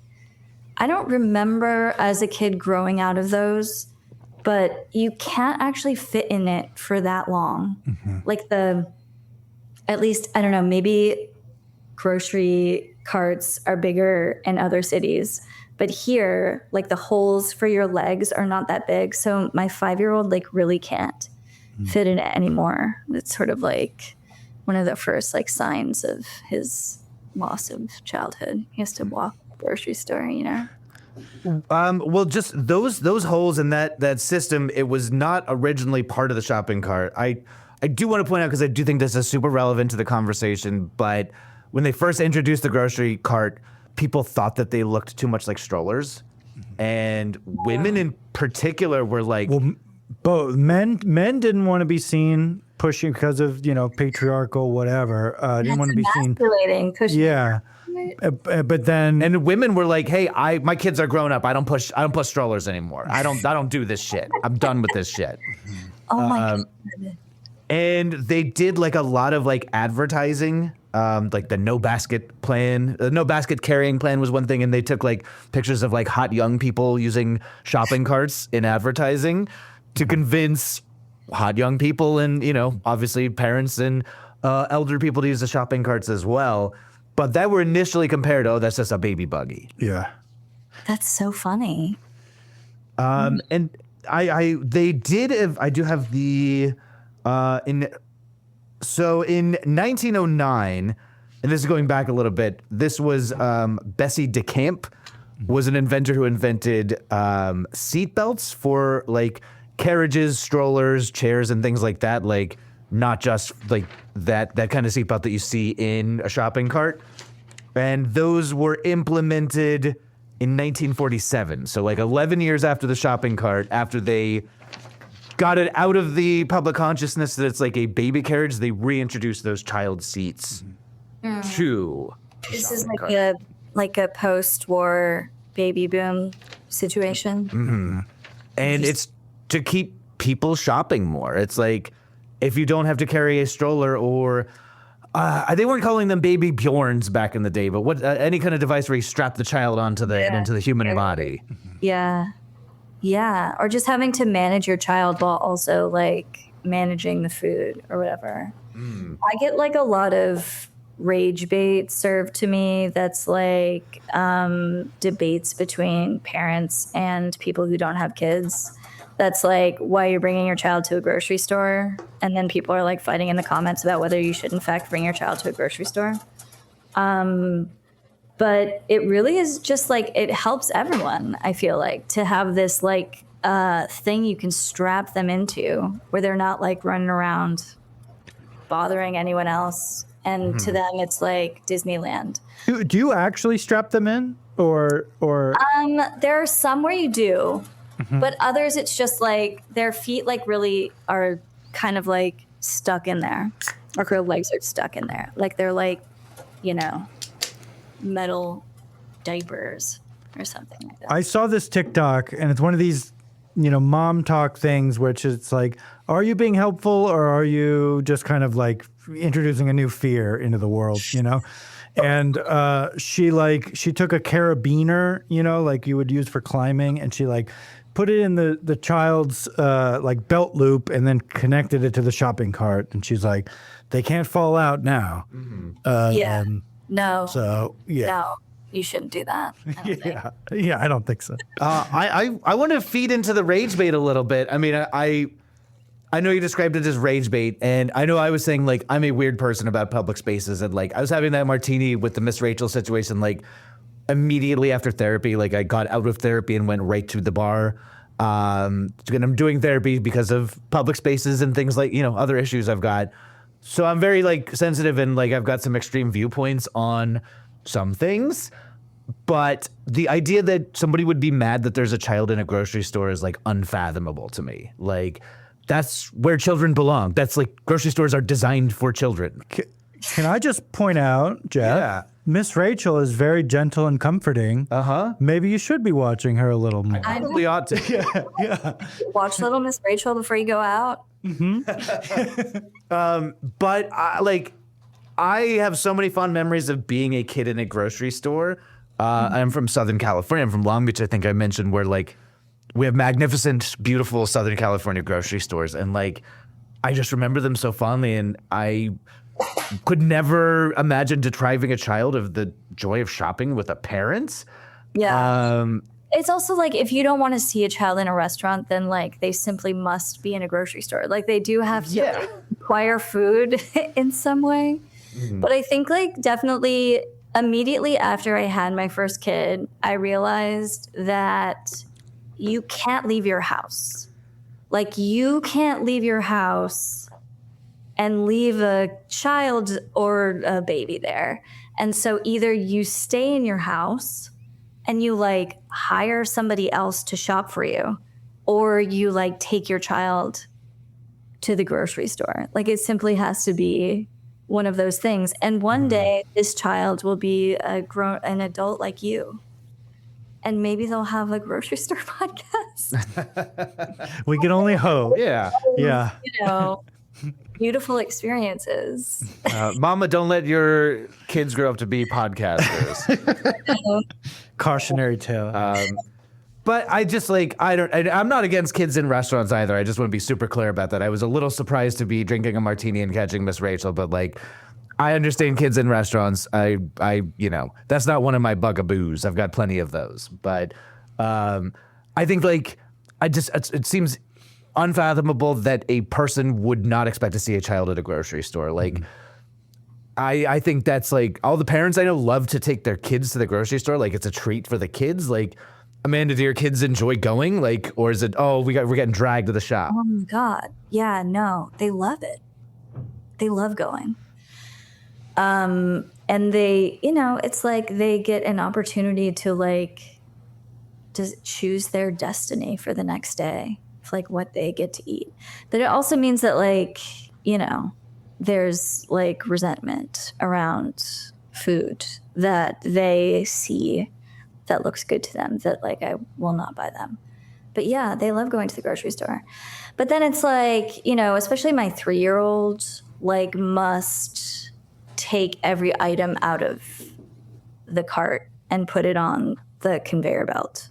I don't remember as a kid growing out of those, but you can't actually fit in it for that long. Like at least, I don't know, maybe grocery carts are bigger in other cities, but here, like the holes for your legs are not that big. So my 5-year-old like really can't fit in it anymore. It's sort of like one of the first like signs of his loss of childhood. He has to walk to the grocery store,
Well, just those holes in that system, it was not originally part of the shopping cart. I do want to point out, because I do think this is super relevant to the conversation, but when they first introduced the grocery cart, people thought that they looked too much like strollers. And women in particular were like...
Well, both men didn't want to be seen pushing because of, patriarchal whatever. Didn't want to be seen...
pushing.
Yeah. But then...
And women were like, hey, my kids are grown up. I don't push strollers anymore. I don't do this shit. I'm done with this shit.
Oh my God.
And they did like a lot of like advertising, like the no basket plan. The no basket carrying plan was one thing, and they took like pictures of like hot young people using shopping carts in advertising to convince hot young people and, obviously parents and elder people to use the shopping carts as well. But that were initially compared, oh, that's just a baby buggy.
Yeah.
That's so funny.
And I do have the... in 1909, and this is going back a little bit, this was Bessie DeCamp was an inventor who invented seat belts for like carriages, strollers, chairs, and things like that. Like not just like that kind of seatbelt that you see in a shopping cart. And those were implemented in 1947. So like 11 years after the shopping cart, after they got it out of the public consciousness that it's like a baby carriage, they reintroduced those child seats to
This is like a post-war baby boom situation.
And it's to keep people shopping more. It's like, if you don't have to carry a stroller or they weren't calling them baby Bjorns back in the day, but what any kind of device where you strap the child onto the human body.
Yeah. Yeah. Or just having to manage your child while also like managing the food or whatever. I get like a lot of rage bait served to me that's like debates between parents and people who don't have kids. That's like why you're bringing your child to a grocery store. And then people are like fighting in the comments about whether you should in fact bring your child to a grocery store. But it really is just like, it helps everyone, I feel like, to have this like thing you can strap them into where they're not like running around bothering anyone else. And to them, it's like Disneyland.
Do you actually strap them in, or?
There are some where you do, but others it's just like their feet like really are kind of like stuck in there, or their legs are stuck in there, like they're like, you know, metal diapers or something like that.
I saw this TikTok, and it's one of these, mom talk things, which is like, are you being helpful, or are you just kind of like introducing a new fear into the world, And she took a carabiner, like you would use for climbing, and she like put it in the child's like belt loop, and then connected it to the shopping cart. And she's like, they can't fall out now.
No.
So
No, you shouldn't do that. I don't think.
Yeah, I don't think so.
I want to feed into the rage bait a little bit. I mean, I know you described it as rage bait, and I know I was saying like I'm a weird person about public spaces, and like I was having that martini with the Miss Rachel situation like immediately after therapy. Like I got out of therapy and went right to the bar. And I'm doing therapy because of public spaces and things like, other issues I've got. So I'm very like sensitive, and like I've got some extreme viewpoints on some things. But the idea that somebody would be mad that there's a child in a grocery store is like unfathomable to me. Like that's where children belong. That's like grocery stores are designed for children.
Can I just point out, Jeff?
Yeah.
Miss Rachel is very gentle and comforting. Maybe you should be watching her a little more.
I
Probably ought to.
watch Little Miss Rachel before you go out.
But I have so many fond memories of being a kid in a grocery store. I'm from Southern California. I'm from Long Beach. I think I mentioned where like we have magnificent, beautiful Southern California grocery stores, and like I just remember them so fondly, and I could never imagine depriving a child of the joy of shopping with a parent.
Yeah. It's also like if you don't want to see a child in a restaurant, then like they simply must be in a grocery store. Like they do have to acquire food in some way. But I think like definitely immediately after I had my first kid, I realized that you can't leave your house. Like you can't leave your house and leave a child or a baby there. And so either you stay in your house and you like hire somebody else to shop for you, or you like take your child to the grocery store. Like it simply has to be one of those things. And one day this child will be an adult like you. And maybe they'll have a grocery store podcast.
We can only hope.
Yeah.
Yeah.
Beautiful experiences.
Mama, don't let your kids grow up to be podcasters.
Cautionary tale.
But I just like, I'm not against kids in restaurants either. I just want to be super clear about that. I was a little surprised to be drinking a martini and catching Miss Rachel, but like, I understand kids in restaurants. I that's not one of my bugaboos. I've got plenty of those. But I think like, it seems unfathomable that a person would not expect to see a child at a grocery store. Like, I think that's like, all the parents I know love to take their kids to the grocery store. Like, it's a treat for the kids. Like, Amanda, do your kids enjoy going? Like, or is it, we're getting dragged to the shop?
Oh my God. Yeah, no, they love it. They love going. And they, it's like they get an opportunity to like, just choose their destiny for the next day, for like what they get to eat. But it also means that like, there's like resentment around food that they see that looks good to them, that like I will not buy them. But yeah, they love going to the grocery store. But then it's like, especially my 3-year-old like must take every item out of the cart and put it on the conveyor belt,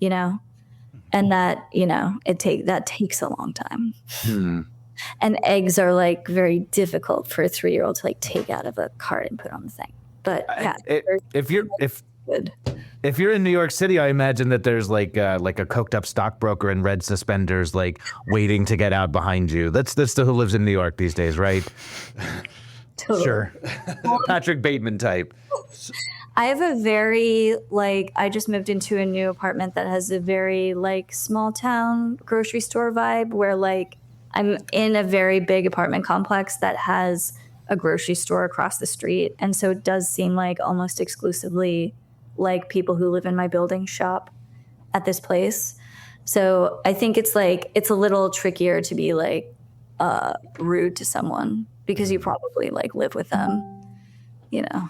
and that, that takes a long time. And eggs are like very difficult for a 3-year-old to like take out of a cart and put on the thing. But yeah,
if you're in New York City, I imagine that there's like a coked up stockbroker in red suspenders, like waiting to get out behind you. That's who lives in New York these days, right?
Totally.
Sure.
Patrick Bateman type.
I have a very, like, I just moved into a new apartment that has a very, like, small town grocery store vibe where, like, I'm in a very big apartment complex that has a grocery store across the street. And so it does seem like almost exclusively like people who live in my building shop at this place. So I think it's like, it's a little trickier to be like rude to someone because you probably like live with them, you know.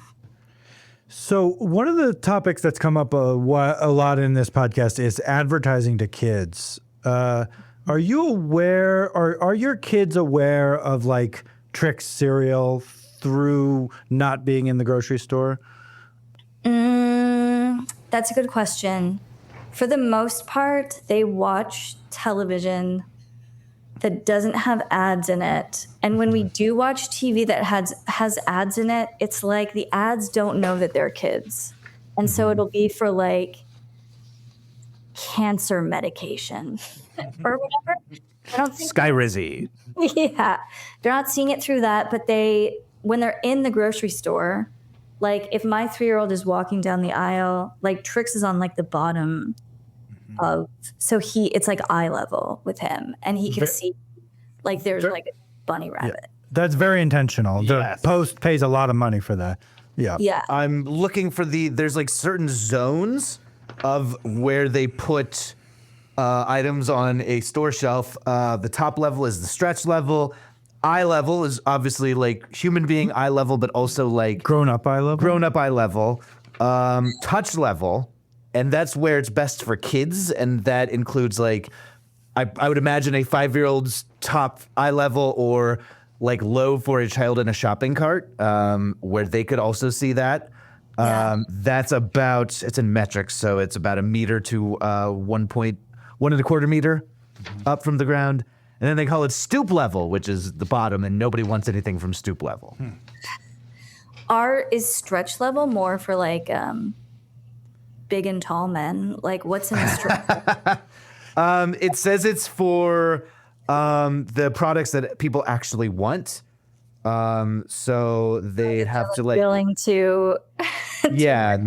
So one of the topics that's come up a lot in this podcast is advertising to kids. Are you aware, or are your kids aware of like Trix cereal through not being in the grocery store?
That's a good question. For the most part, they watch television that doesn't have ads in it. And when we do watch TV that has ads in it, it's like the ads don't know that they're kids. And so it'll be for like cancer medication or whatever. I don't think
Skyrizzy.
yeah. They're not seeing it through that, but when they're in the grocery store, like if my 3-year-old is walking down the aisle, like Trix is on like the bottom of, so it's like eye level with him and he can see like there's like a bunny rabbit.
Yeah. That's very intentional.
Yes.
The Post pays a lot of money for that. Yeah.
Yeah.
I'm looking for there's like certain zones of where they put items on a store shelf. The top level is the stretch level. Eye level is obviously like human being eye level, but also like
Grown up eye level?
grown up eye level. Touch level, and that's where it's best for kids, and that includes like I would imagine a 5-year-old's top eye level or like low for a child in a shopping cart, where they could also see that. That's about, it's in metrics, so it's about a meter to 1.125 meter up from the ground. And then they call it stoop level, which is the bottom, and nobody wants anything from stoop level.
Is stretch level more for like big and tall men? Like what's in the stretch?
It says it's for the products that people actually want. So they'd have to like
willing to
yeah.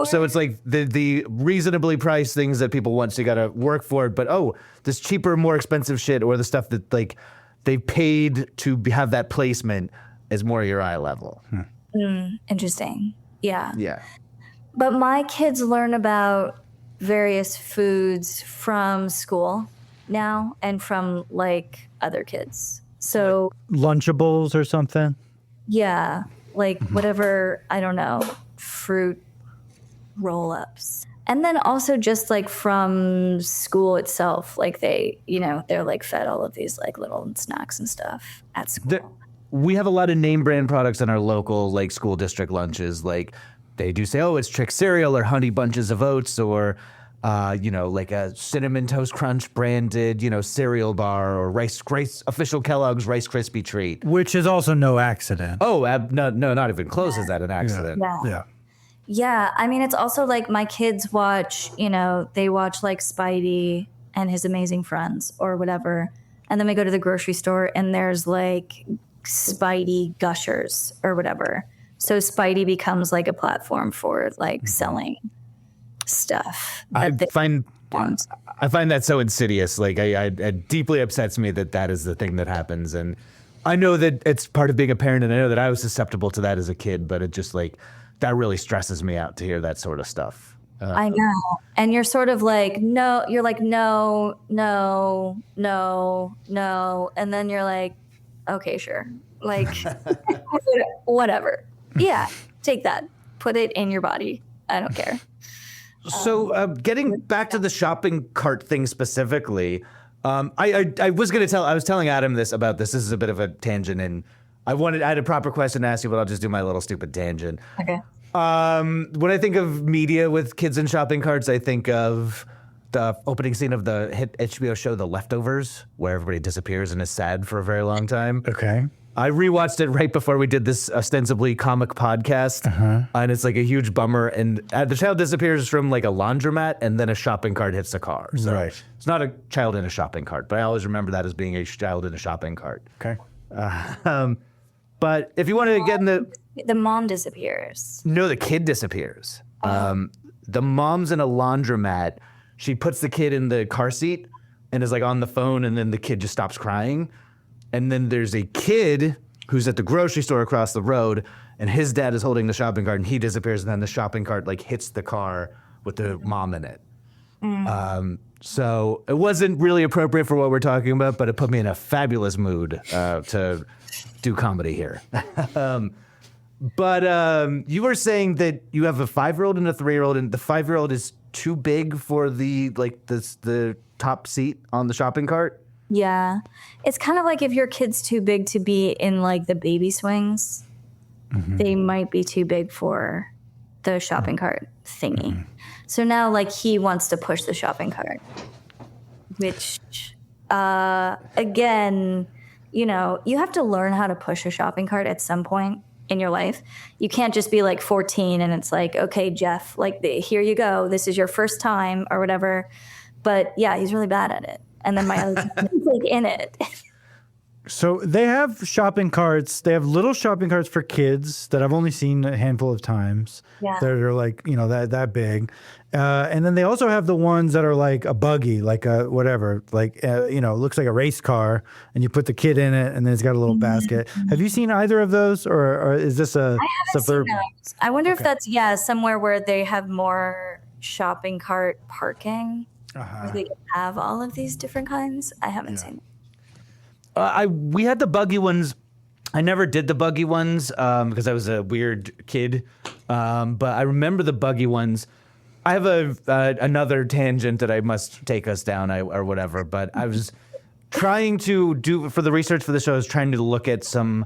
So it's like the reasonably priced things that people want, so you got to work for it. But this cheaper, more expensive shit, or the stuff that like they paid to have that placement is more your eye level.
Interesting. Yeah.
Yeah.
But my kids learn about various foods from school now and from like other kids. So
Lunchables or something?
yeah, like whatever, I don't know, fruit roll-ups. And then also just like from school itself, like they're like fed all of these like little snacks and stuff at school.
We have a lot of name brand products in our local like school district lunches. Like they do say, it's Trix cereal or Honey Bunches of Oats or like a Cinnamon Toast Crunch branded, cereal bar or rice official Kellogg's Rice Krispie treat.
Which is also no accident.
Oh, no, not even close. Is that an accident?
Yeah.
Yeah, I mean, it's also like my kids watch, they watch like Spidey and His Amazing Friends or whatever. And then we go to the grocery store and there's like Spidey Gushers or whatever. So Spidey becomes like a platform for like selling stuff.
I find that so insidious. Like it deeply upsets me that is the thing that happens. And I know that it's part of being a parent, and I know that I was susceptible to that as a kid, but it just like, that really stresses me out to hear that sort of stuff.
I know. And you're sort of like, no, you're like, no. And then you're like, okay, sure. Like, whatever. Yeah, take that. Put it in your body. I don't care.
So getting back to the shopping cart thing specifically, I was telling Adam about this. This is a bit of a tangent, and I had a proper question to ask you, but I'll just do my little stupid tangent.
Okay.
When I think of media with kids in shopping carts, I think of the opening scene of the hit HBO show The Leftovers, where everybody disappears and is sad for a very long time.
Okay.
I rewatched it right before we did this ostensibly comic podcast, and it's like a huge bummer. And the child disappears from like a laundromat, and then a shopping cart hits the car. So
Right.
It's not a child in a shopping cart, but I always remember that as being a child in a shopping cart.
Okay.
But if you want to get in
The mom disappears.
no, the kid disappears. The mom's in a laundromat. She puts the kid in the car seat and is like on the phone, and then the kid just stops crying. And then there's a kid who's at the grocery store across the road, and his dad is holding the shopping cart, and he disappears, and then the shopping cart like hits the car with the mom in it. So it wasn't really appropriate for what we're talking about, but it put me in a fabulous mood to do comedy here. But you were saying that you have a 5-year-old and a 3-year-old, and the 5-year-old is too big for the top seat on the shopping cart.
Yeah. It's kind of like if your kid's too big to be in like the baby swings, they might be too big for the shopping cart thingy. So now like he wants to push the shopping cart, which again, you know, you have to learn how to push a shopping cart at some point in your life. You can't just be like 14 and it's like, okay, Jeff, like here you go. This is your first time or whatever. But yeah, he's really bad at it. And then my other son is like in it.
So they have shopping carts. They have little shopping carts for kids that I've only seen a handful of times.
Yeah.
That are like, you know, that big. And then they also have the ones that are like a buggy, like a whatever, like, you know, looks like a race car, and you put the kid in it, and then it's got a little basket. Have you seen either of those, or is this a suburb?
I wonder if that's, somewhere where they have more shopping cart parking. Where they have all of these different kinds. I haven't seen it.
We had the buggy ones. I never did the buggy ones because I was a weird kid. But I remember the buggy ones. I have another tangent that I must take us down or whatever. But I was trying to do for the research for the show. I was trying to look at some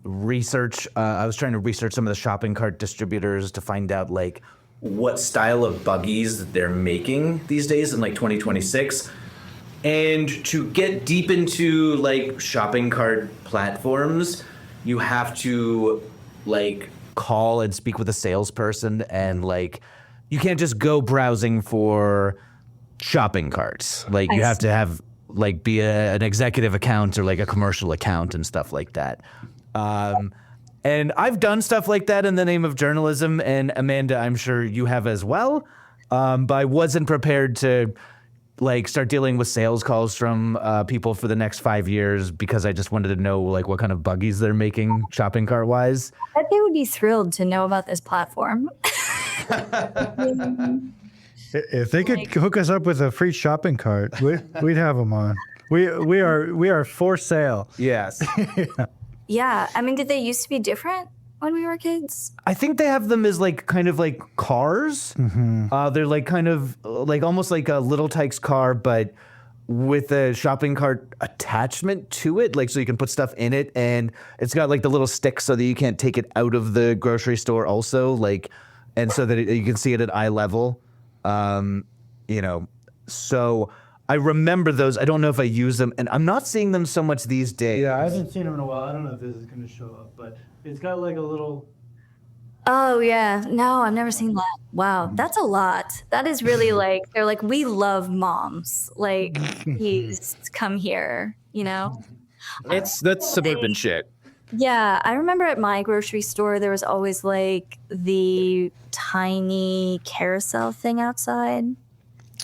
research. I was trying to research some of the shopping cart distributors to find out like what style of buggies they're making these days in like 2026. And to get deep into like shopping cart platforms, you have to like call and speak with a salesperson, and like you can't just go browsing for shopping carts. Like you have to have like be an executive account or like a commercial account and stuff like that. And I've done stuff like that in the name of journalism, and Amanda, I'm sure you have as well. But I wasn't prepared to like start dealing with sales calls from people for the next 5 years because I just wanted to know like what kind of buggies they're making shopping cart wise.
I bet they would be thrilled to know about this platform.
If they could hook us up with a free shopping cart, we'd have them on. We are for sale.
Yes.
Yeah. I mean, did they used to be different when we were kids?
I think they have them as like kind of like cars. They're like kind of like almost like a Little Tikes car, but with a shopping cart attachment to it, like so you can put stuff in it, and it's got like the little sticks so that you can't take it out of the grocery store also, like, and so that you can see it at eye level. You know, so I remember those. I don't know if I use them, and I'm not seeing them so much these days.
Yeah, I haven't seen them in a while. I don't know if this is going to show up, but it's got like a little.
Oh, yeah. No, I've never seen that. Wow. That's a lot. That is really like, they're like, we love moms. Like, please come here, you know?
That's suburban shit.
Yeah. I remember at my grocery store, there was always like the tiny carousel thing outside,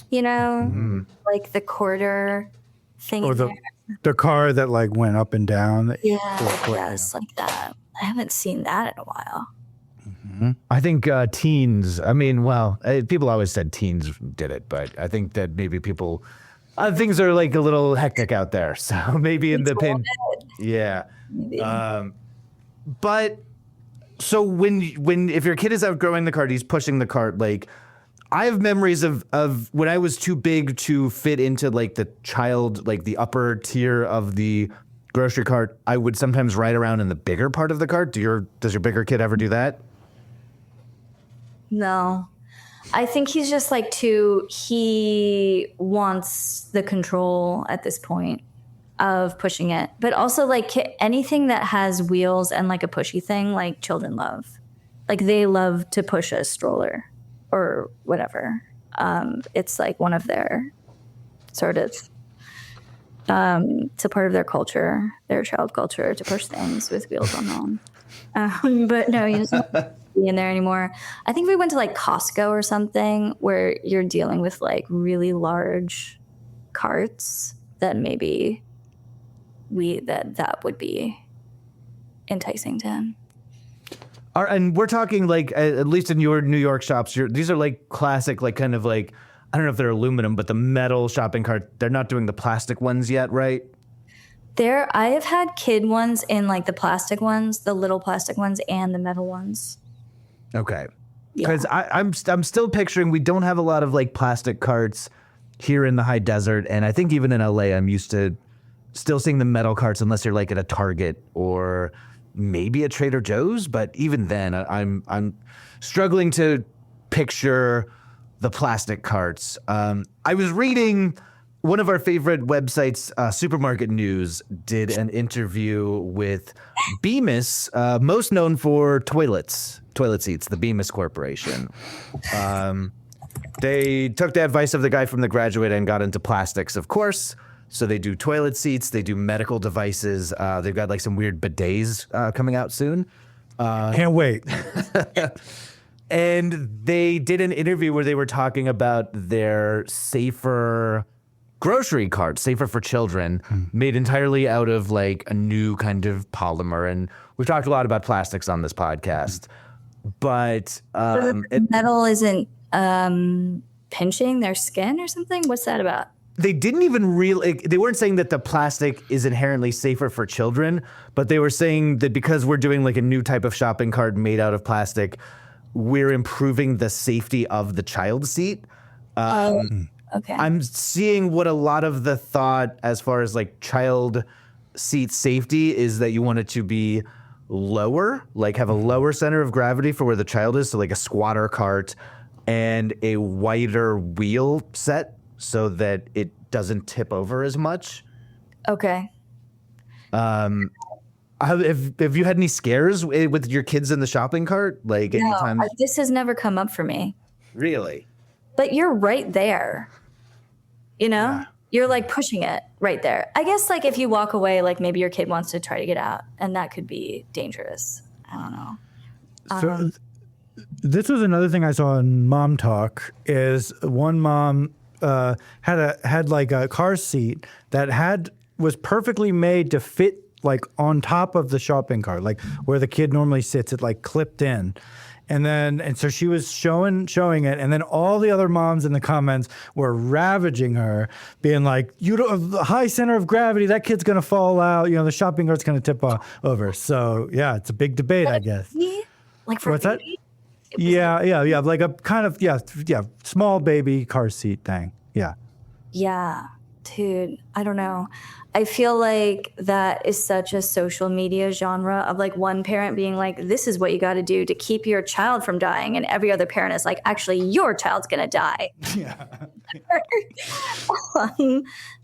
you know? Like the quarter thing.
Or the car that like went up and down.
Yeah, yes, like that. I haven't seen that in a while.
I think teens, I mean, well, people always said teens did it, but I think that maybe people, things are like a little hectic out there. So maybe in the pin. Yeah. But so if your kid is outgrowing the cart, he's pushing the cart, like, I have memories of when I was too big to fit into like the child, like the upper tier of the grocery cart. I would sometimes ride around in the bigger part of the cart. Does your bigger kid ever do that?
No. I think he's just like he wants the control at this point of pushing it. But also like anything that has wheels and like a pushy thing, like children love. Like they love to push a stroller or whatever. It's like one of their sort of It's a part of their culture, their child culture, to push things with wheels on them. But no, you just don't be in there anymore. I think we went to like Costco or something where you're dealing with like really large carts that maybe that would be enticing to him.
And we're talking like, at least in your New York shops, these are like classic, like kind of like, I don't know if they're aluminum, but the metal shopping cart. They're not doing the plastic ones yet, right?
I have had kid ones in like the plastic ones, the little plastic ones, and the metal ones.
Okay.
Yeah.
Because I'm still picturing we don't have a lot of like plastic carts here in the high desert, and I think even in LA, I'm used to still seeing the metal carts unless you're like at a Target or maybe a Trader Joe's. But even then, I'm struggling to picture the plastic carts. I was reading one of our favorite websites, Supermarket News, did an interview with Bemis, most known for toilet seats, the Bemis Corporation. They took the advice of the guy from The Graduate and got into plastics, of course. So they do toilet seats, they do medical devices. They've got like some weird bidets coming out soon.
Can't wait.
And they did an interview where they were talking about their safer grocery carts, safer for children, made entirely out of like a new kind of polymer. And we've talked a lot about plastics on this podcast, but
Metal isn't pinching their skin or something? What's that about?
they didn't even really, they weren't saying that the plastic is inherently safer for children, but they were saying that because we're doing like a new type of shopping cart made out of plastic, we're improving the safety of the child seat.
Okay.
I'm seeing what a lot of the thought as far as like child seat safety is that you want it to be lower, like have a lower center of gravity for where the child is. So like a squatter cart and a wider wheel set so that it doesn't tip over as much.
Okay.
Have you had any scares with your kids in the shopping cart? Like anytime?
This has never come up for me.
Really?
But you're right there. You know? Yeah. You're like pushing it right there. I guess like if you walk away, like maybe your kid wants to try to get out and that could be dangerous. I don't know.
So this was another thing I saw in Mom Talk is one mom had like a car seat that was perfectly made to fit like on top of the shopping cart, like where the kid normally sits, it like clipped in. And so she was showing it, and then all the other moms in the comments were ravaging her, being like, "You don't have the high center of gravity. That kid's gonna fall out. You know, the shopping cart's gonna tip over." So yeah, it's a big debate, I guess.
Like for
what's that? Yeah, like a kind of small baby car seat thing. Yeah.
Yeah, dude, I don't know. I feel like that is such a social media genre of like one parent being like, this is what you got to do to keep your child from dying. And every other parent is like, actually, your child's going to die. Yeah.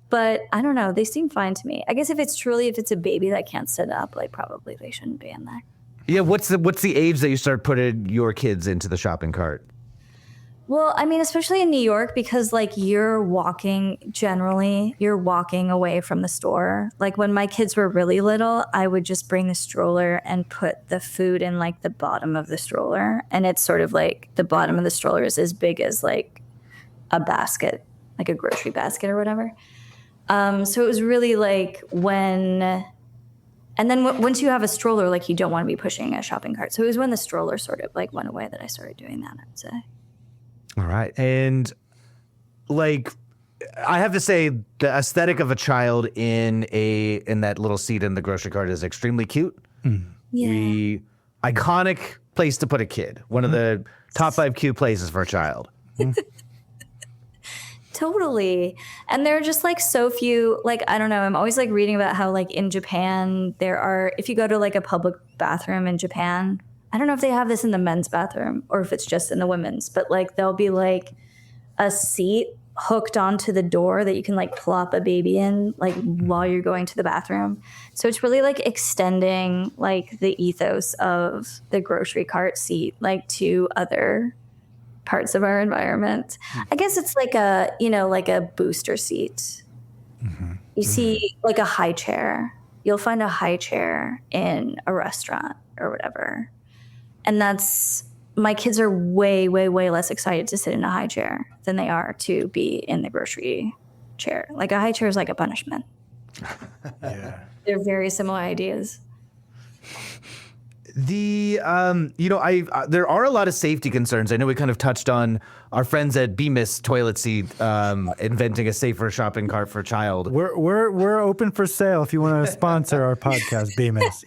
But I don't know. They seem fine to me. I guess if it's a baby that can't sit up, like probably they shouldn't be in there.
Yeah. What's the age that you start putting your kids into the shopping cart?
Well, I mean, especially in New York, because like you're walking away from the store. Like when my kids were really little, I would just bring the stroller and put the food in like the bottom of the stroller. And it's sort of like the bottom of the stroller is as big as like a basket, like a grocery basket or whatever. So it was really like and then once you have a stroller, like you don't want to be pushing a shopping cart. So it was when the stroller sort of like went away that I started doing that, I would say.
All right. And like, I have to say the aesthetic of a child in that little seat in the grocery cart is extremely cute.
Yeah.
Iconic place to put a kid. One of the top 5 cute places for a child.
Totally. And there are just like so few, like, I don't know. I'm always like reading about how like in Japan, if you go to like a public bathroom in Japan, I don't know if they have this in the men's bathroom or if it's just in the women's, but like there'll be like a seat hooked onto the door that you can like plop a baby in like while you're going to the bathroom. So it's really like extending like the ethos of the grocery cart seat like to other parts of our environment. I guess it's like a booster seat. Mm-hmm. You see like a high chair. You'll find a high chair in a restaurant or whatever. And my kids are way, way, way less excited to sit in a high chair than they are to be in the grocery chair. Like a high chair is like a punishment.
Yeah.
They're very similar ideas.
The there are a lot of safety concerns. I know we kind of touched on our friends at Bemis Toilet Seat inventing a safer shopping cart for child.
We're open for sale if you want to sponsor our podcast, Bemis.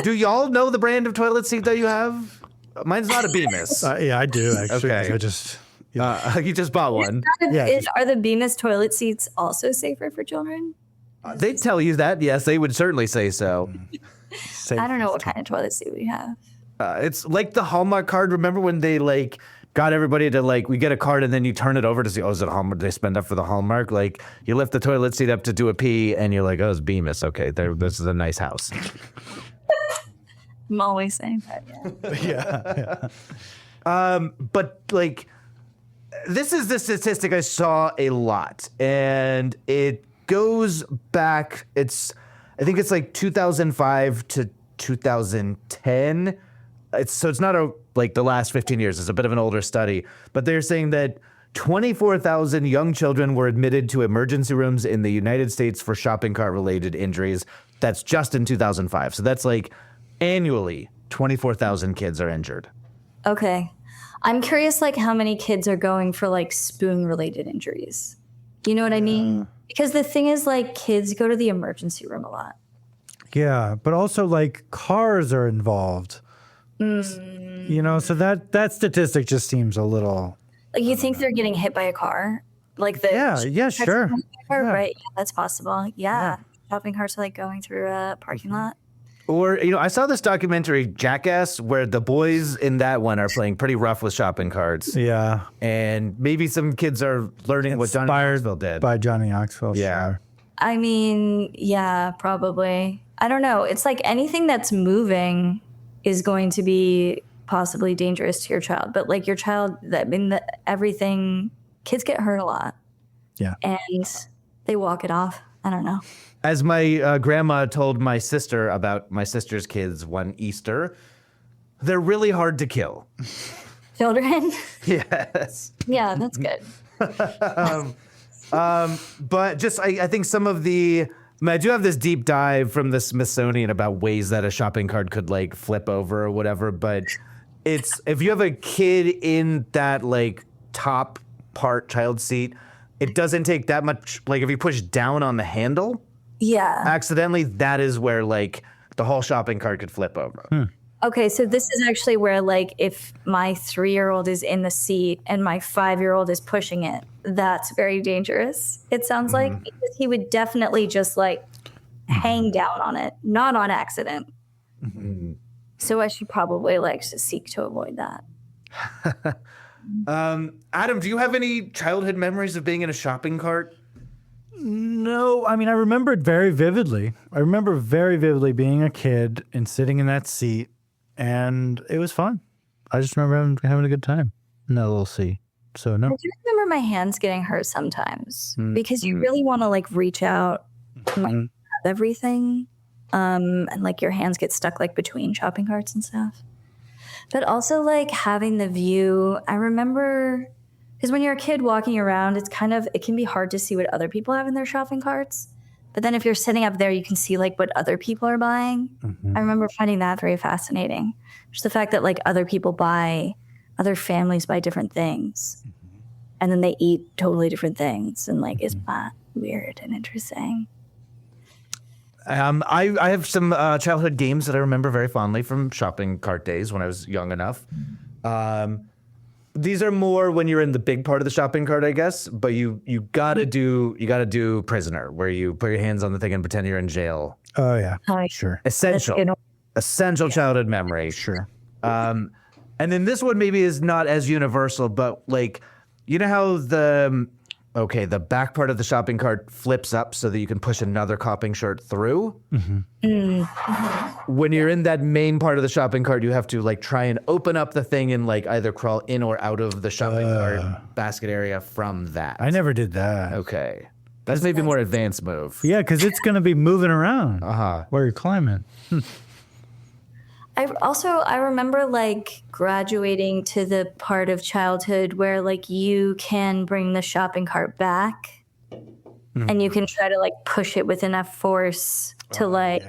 Do y'all know the brand of toilet seat that you have? Mine's not a Bemis.
Yeah, I do actually.
Okay.
I just
You just bought one.
Yeah.
Are the Bemis toilet seats also safer for children?
They'd tell you that. Yes, they would certainly say so.
I don't know what kind of toilet seat we have.
It's like the Hallmark card. Remember when they like got everybody to like, we get a card and then you turn it over to see, oh, is it Hallmark? They spend up for the Hallmark. Like you lift the toilet seat up to do a pee and you're like, oh, it's Bemis. Okay, this is a nice house.
I'm always saying that, yeah.
yeah.
But like, this is the statistic I saw a lot, and it goes back. I think it's like 2005 to 2010. It's not like the last 15 years. It's a bit of an older study, but they're saying that 24,000 young children were admitted to emergency rooms in the United States for shopping cart related injuries. That's just in 2005. So that's like annually 24,000 kids are injured.
Okay. I'm curious, like, how many kids are going for, like, spoon-related injuries. You know what I mean? Because the thing is, like, kids go to the emergency room a lot.
Yeah, but also like cars are involved. So that statistic just seems a little.
Like, you think they're getting hit by a car? Like the
Yeah, sure.
Car,
Yeah.
right? Yeah, that's possible. Yeah. Shopping carts are like going through a parking lot.
Or, I saw this documentary, Jackass, where the boys in that one are playing pretty rough with shopping carts.
Yeah,
And maybe some kids are learning what Johnny
inspired
Knoxville did.
by Johnny Knoxville.
Yeah.
Sure.
I mean, yeah, probably. I don't know. It's like anything that's moving is going to be possibly dangerous to your child. But like your child, everything, kids get hurt a lot.
Yeah.
And they walk it off. I don't know.
As my grandma told my sister about my sister's kids one Easter, they're really hard to kill.
Children?
Yes.
Yeah, that's good.
But just, I think some of I do have this deep dive from the Smithsonian about ways that a shopping cart could like flip over or whatever. But if you have a kid in that like top part child seat, it doesn't take that much. Like if you push down on the handle
Yeah.
accidentally, that is where like the whole shopping cart could flip over.
Okay, so this is actually where, like, if my 3-year-old is in the seat and my 5-year-old is pushing it, that's very dangerous. It sounds like because he would definitely just like hang down on it, not on accident. So I should probably like seek to avoid that.
Adam, do you have any childhood memories of being in a shopping cart?
No, I mean, I remember it very vividly. I remember very vividly being a kid and sitting in that seat, and it was fun. I just remember having a good time in that little seat. So, no.
I do remember my hands getting hurt sometimes because you really want to like reach out and like grab everything. And like your hands get stuck like between shopping carts and stuff. But also like having the view, I remember because when you're a kid walking around, it can be hard to see what other people have in their shopping carts. But then if you're sitting up there, you can see like what other people are buying. I remember finding that very fascinating. Just the fact that like other families buy different things. And then they eat totally different things. And like, isn't that weird and interesting?
I have some childhood games that I remember very fondly from shopping cart days when I was young enough. These are more when you're in the big part of the shopping cart, I guess. But you gotta do prisoner, where you put your hands on the thing and pretend you're in jail.
Oh, yeah.
Hi.
Sure.
Essential childhood memory.
Sure.
And then this one maybe is not as universal, but like, you know how the back part of the shopping cart flips up so that you can push another shopping cart through? When you're in that main part of the shopping cart, you have to like try and open up the thing and like either crawl in or out of the shopping cart basket area from that.
I never did that.
Okay. That's maybe a more advanced move.
Yeah, because it's going to be moving around where you're climbing.
I remember like graduating to the part of childhood where like you can bring the shopping cart back and you can try to like push it with enough force to like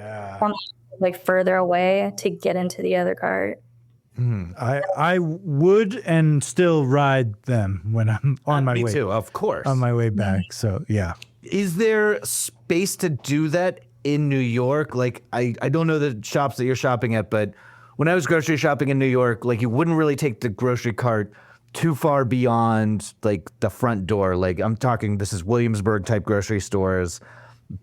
further away to get into the other cart.
I would and still ride them when I'm on my
Me
way.
too, of course.
On my way back. So, yeah.
Is there space to do that in New York? Like, I don't know the shops that you're shopping at, but when I was grocery shopping in New York, like you wouldn't really take the grocery cart too far beyond like the front door. Like I'm talking, this is Williamsburg type grocery stores,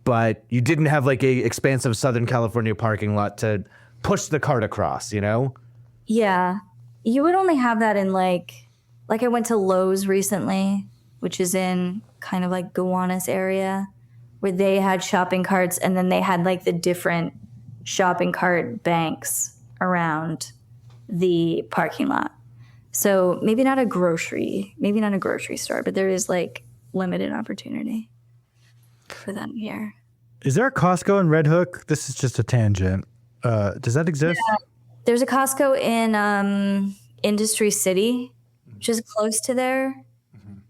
but you didn't have like a expansive Southern California parking lot to push the cart across, you know?
Yeah. You would only have that in like I went to Lowe's recently, which is in kind of like Gowanus area, where they had shopping carts and then they had like the different shopping cart banks around the parking lot. So maybe not a grocery store, but there is like limited opportunity for them here.
Is there a Costco in Red Hook? This is just a tangent. Does that exist?
Yeah. There's a Costco in Industry City, which is close to there.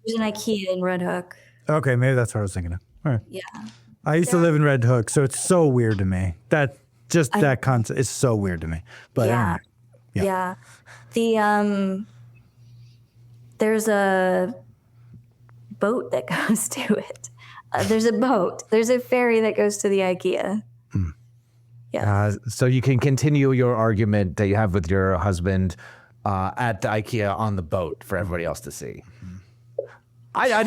There's an IKEA in Red Hook.
Okay, maybe that's what I was thinking of. All right.
Yeah.
I used to live in Red Hook, so it's so weird to me. That concept is so weird to me. But
yeah.
anyway,
Yeah. The there's a boat that goes to it. There's a ferry that goes to the IKEA. Yeah.
So you can continue your argument that you have with your husband at the IKEA on the boat for everybody else to see. I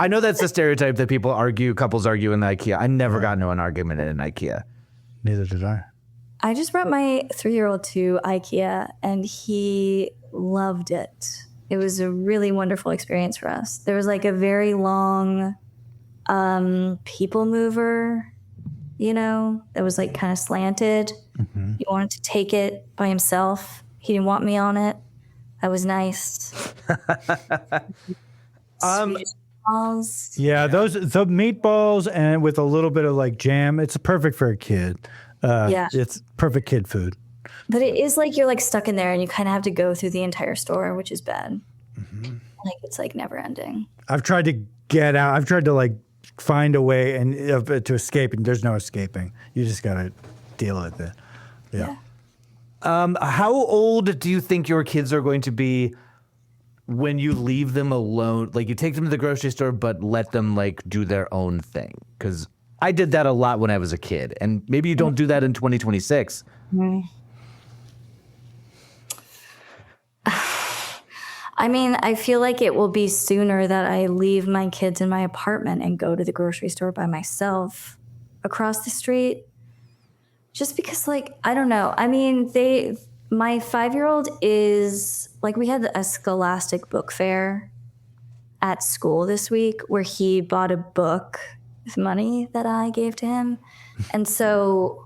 know that's a stereotype that couples argue in the IKEA. I never got into an argument in an IKEA.
Neither did I.
I just brought my 3-year-old to IKEA and he loved it. It was a really wonderful experience for us. There was like a very long people mover, you know, that was like kind of slanted. Mm-hmm. He wanted to take it by himself. He didn't want me on it. That was nice. Meatballs.
Yeah, the meatballs and with a little bit of like jam, it's perfect for a kid. It's perfect kid food.
But it is like you're like stuck in there and you kind of have to go through the entire store, which is bad. Mm-hmm. Like it's like never ending.
I've tried to get out. I've tried to like find a way and to escape, and there's no escaping. You just gotta deal with it. Yeah.
How old do you think your kids are going to be when you leave them alone? Like you take them to the grocery store, but let them like do their own thing? Because I did that a lot when I was a kid, and maybe you don't do that in 2026.
I mean, I feel like it will be sooner that I leave my kids in my apartment and go to the grocery store by myself across the street. Just because, like, I don't know. I mean, my 5-year-old is, like, we had a Scholastic book fair at school this week where he bought a book with money that I gave to him. And so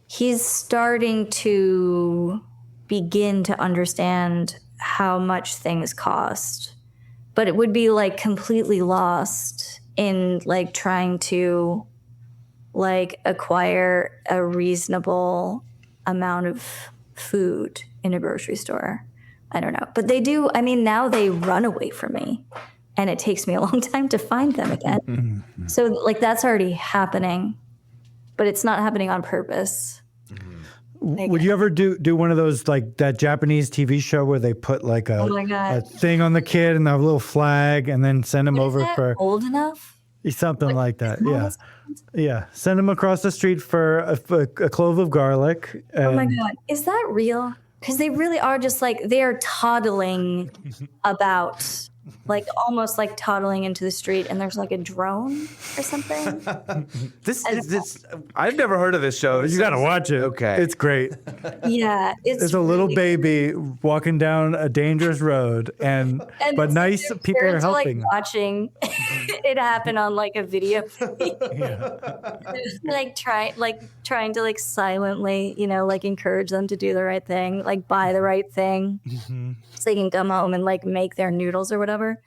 he's starting to begin to understand how much things cost, but it would be like completely lost in like trying to like acquire a reasonable amount of food in a grocery store. I don't know, but they do. I mean, now they run away from me and it takes me a long time to find them again. Mm-hmm. So like that's already happening, but it's not happening on purpose.
Would you ever do one of those, like that Japanese TV show where they put like a thing on the kid and a little flag and then send him over for
old enough?
Something like that. Yeah. Yeah. Send him across the street for a clove of garlic.
Oh my God. Is that real? Because they really are just like, they are toddling about, like almost like toddling into the street, and there's like a drone or something.
I've never heard of this show.
You got to watch it.
Okay.
It's great.
Yeah.
There's a little baby walking down a dangerous road, but nice people are helping.
Like watching. it happened on like a video. Like trying to like silently, like encourage them to do the right thing, like buy the right thing, so they can come home and like make their noodles or whatever.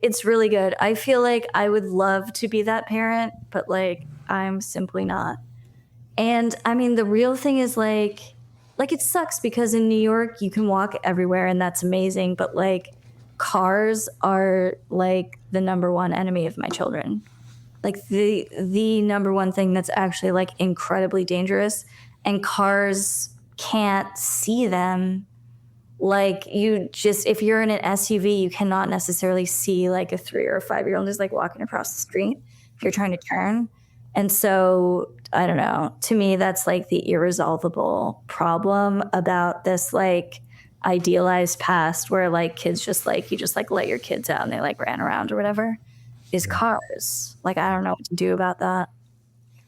It's really good. I feel like I would love to be that parent, but like I'm simply not. And I mean, the real thing is like it sucks because in New York you can walk everywhere and that's amazing, but like cars are like the number one enemy of my children. Like the number one thing that's actually like incredibly dangerous, and cars can't see them. Like if you're in an SUV, you cannot necessarily see like a 3 or a 5-year-old just like walking across the street if you're trying to turn. And so I don't know, to me, that's like the irresolvable problem about this like idealized past where like kids just like, you just like let your kids out and they like ran around or whatever, is cars. Like, I don't know what to do about that.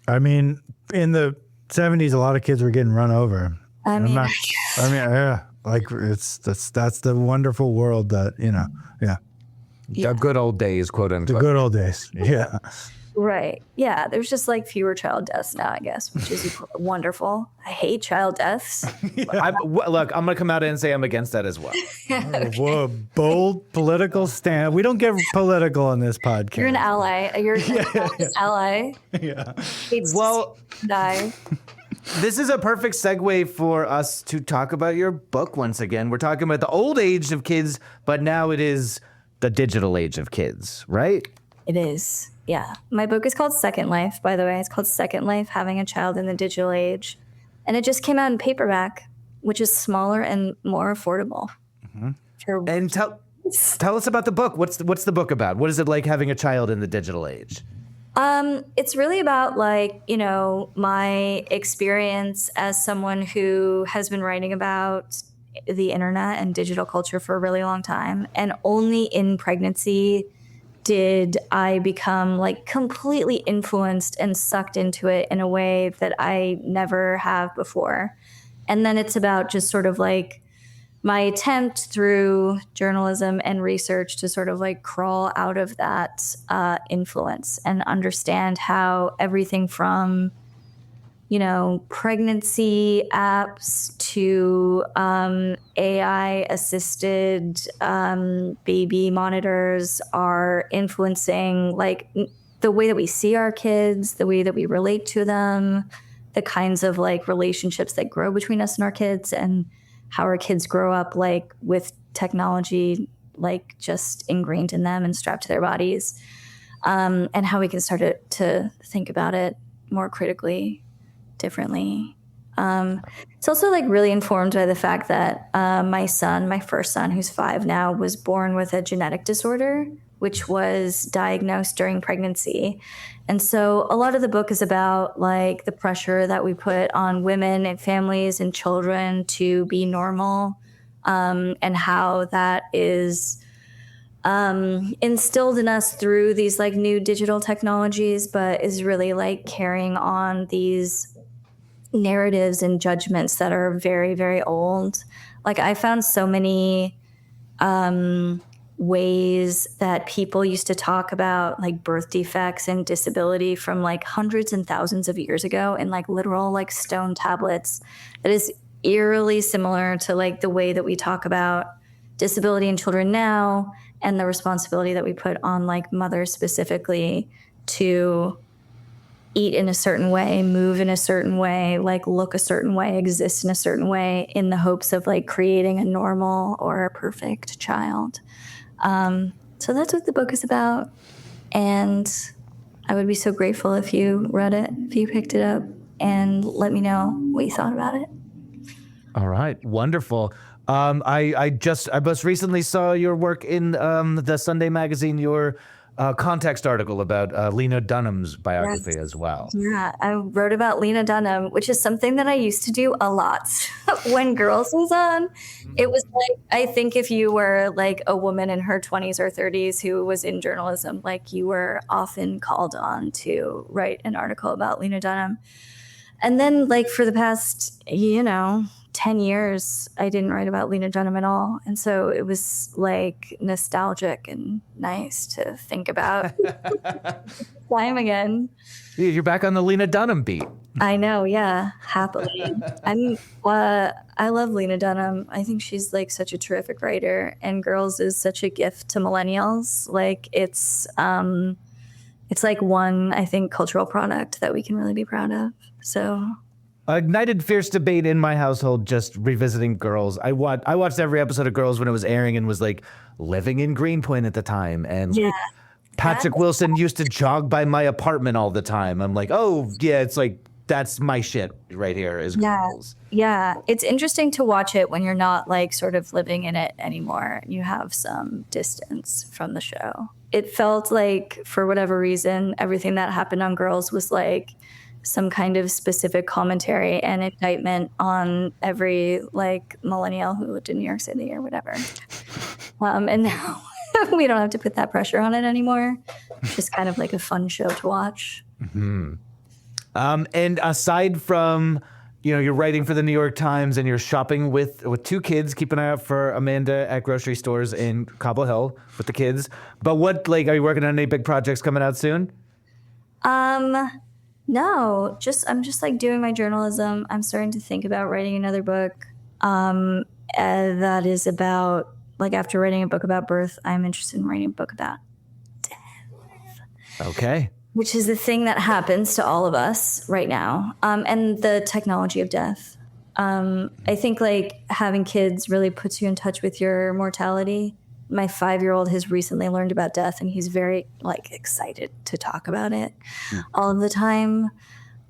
I mean, in the 70s, a lot of kids were getting run over. Yeah, like that's the wonderful world that,
The good old days, quote
the
unquote.
good old days. Yeah.
Right. Yeah. There's just like fewer child deaths now, I guess, which is wonderful. I hate child deaths.
Look, I'm going to come out and say I'm against that as well.
Whoa, bold political stand. We don't get political on this podcast.
You're an ally. You're an ally.
Yeah.
Well,
Die.
this is a perfect segue for us to talk about your book once again. We're talking about the old age of kids, but now it is the digital age of kids, right?
It is. Yeah. My book is called Second Life, by the way. It's called Second Life, Having a Child in the Digital Age. And it just came out in paperback, which is smaller and more affordable.
And tell us about the book. What's the book about? What is it like having a child in the digital age?
It's really about like, my experience as someone who has been writing about the internet and digital culture for a really long time. And only in pregnancy did I become like completely influenced and sucked into it in a way that I never have before. And then it's about just sort of like my attempt through journalism and research to sort of like crawl out of that influence and understand how everything from, pregnancy apps to AI assisted baby monitors are influencing like the way that we see our kids, the way that we relate to them, the kinds of like relationships that grow between us and our kids, and how our kids grow up like with technology like just ingrained in them and strapped to their bodies, and how we can start to think about it more critically, differently. It's also like really informed by the fact that my first son, who's 5 now, was born with a genetic disorder, which was diagnosed during pregnancy. And so a lot of the book is about like the pressure that we put on women and families and children to be normal, and how that is instilled in us through these like new digital technologies, but is really like carrying on these narratives and judgments that are very, very old. Like I found so many ways that people used to talk about like birth defects and disability from like hundreds and thousands of years ago in like literal like stone tablets that is eerily similar to like the way that we talk about disability in children now, and the responsibility that we put on like mothers specifically to eat in a certain way, move in a certain way, like look a certain way, exist in a certain way in the hopes of like creating a normal or a perfect child. So that's what the book is about. And I would be so grateful if you read it, if you picked it up, and let me know what you thought about it.
All right. Wonderful. I most recently saw your work in the Sunday magazine, your context article about Lena Dunham's biography as well.
Yeah, I wrote about Lena Dunham, which is something that I used to do a lot when Girls was on. It was like, I think if you were like a woman in her 20s or 30s who was in journalism, like you were often called on to write an article about Lena Dunham. And then like for the past, 10 years I didn't write about Lena Dunham at all. And so it was like nostalgic and nice to think about time again.
You're back on the Lena Dunham beat.
I know, yeah, happily. I love Lena Dunham. I think she's like such a terrific writer, and Girls is such a gift to millennials. Like it's like one, I think, cultural product that we can really be proud of. So
Ignited fierce debate in my household just revisiting Girls. I watched every episode of Girls when it was airing and was like living in Greenpoint at the time. And
yeah.
Patrick Wilson used to jog by my apartment all the time. I'm like, oh, yeah, it's like, that's my shit right here is Girls.
Yeah. It's interesting to watch it when you're not like sort of living in it anymore. You have some distance from the show. It felt like, for whatever reason, everything that happened on Girls was like some kind of specific commentary and indictment on every like millennial who lived in New York City or whatever. And now we don't have to put that pressure on it anymore. It's just kind of like a fun show to watch.
Mm-hmm. And aside from, you're writing for the New York Times and you're shopping with 2 kids, keep an eye out for Amanda at grocery stores in Cobble Hill with the kids. But are you working on any big projects coming out soon?
No, I'm just like doing my journalism. I'm starting to think about writing another book. That is about, like, after writing a book about birth, I'm interested in writing a book about death.
Okay.
Which is the thing that happens to all of us right now. And the technology of death. I think like having kids really puts you in touch with your mortality. My 5-year-old has recently learned about death, and he's very like excited to talk about it all of the time.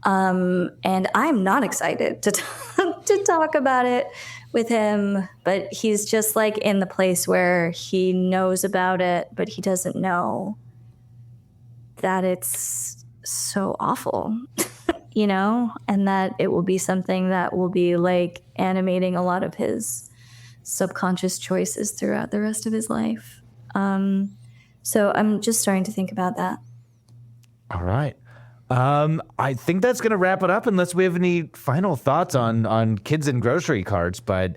And I'm not excited to talk about it with him, but he's just like in the place where he knows about it, but he doesn't know that it's so awful, and that it will be something that will be like animating a lot of his subconscious choices throughout the rest of his life. So I'm just starting to think about that.
All right. I think that's going to wrap it up unless we have any final thoughts on kids and grocery carts. But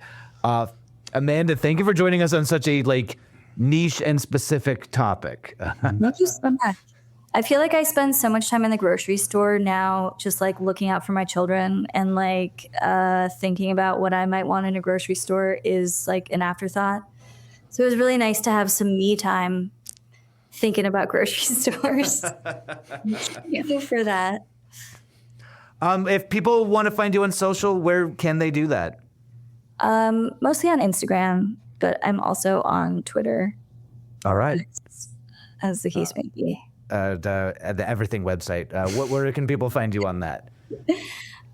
Amanda, thank you for joining us on such a like niche and specific topic.
Thank you so much. I feel like I spend so much time in the grocery store now, just like looking out for my children, and like thinking about what I might want in a grocery store is like an afterthought. So it was really nice to have some me time thinking about grocery stores. Thank you for that.
If people want to find you on social, where can they do that?
Mostly on Instagram, but I'm also on Twitter.
All right.
As the case may be.
The Everything website. Where can people find you on that?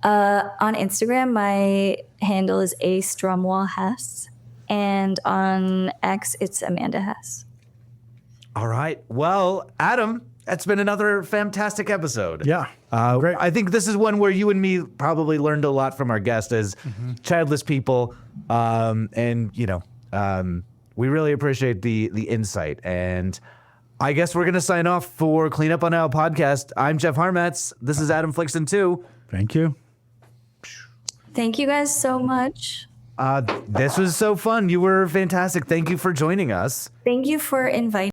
On Instagram, my handle is @Strumwall_Hess, and on X, it's Amanda Hess.
All right. Well, Adam, it's been another fantastic episode.
Yeah. Great.
I think this is one where you and me probably learned a lot from our guest as childless people, and we really appreciate the insight. And I guess we're going to sign off for Clean Up on Aisle podcast. I'm Jeff Harmatz. This is Adam Flixton, too.
Thank you.
Thank you guys so much.
This was so fun. You were fantastic. Thank you for joining us.
Thank you for inviting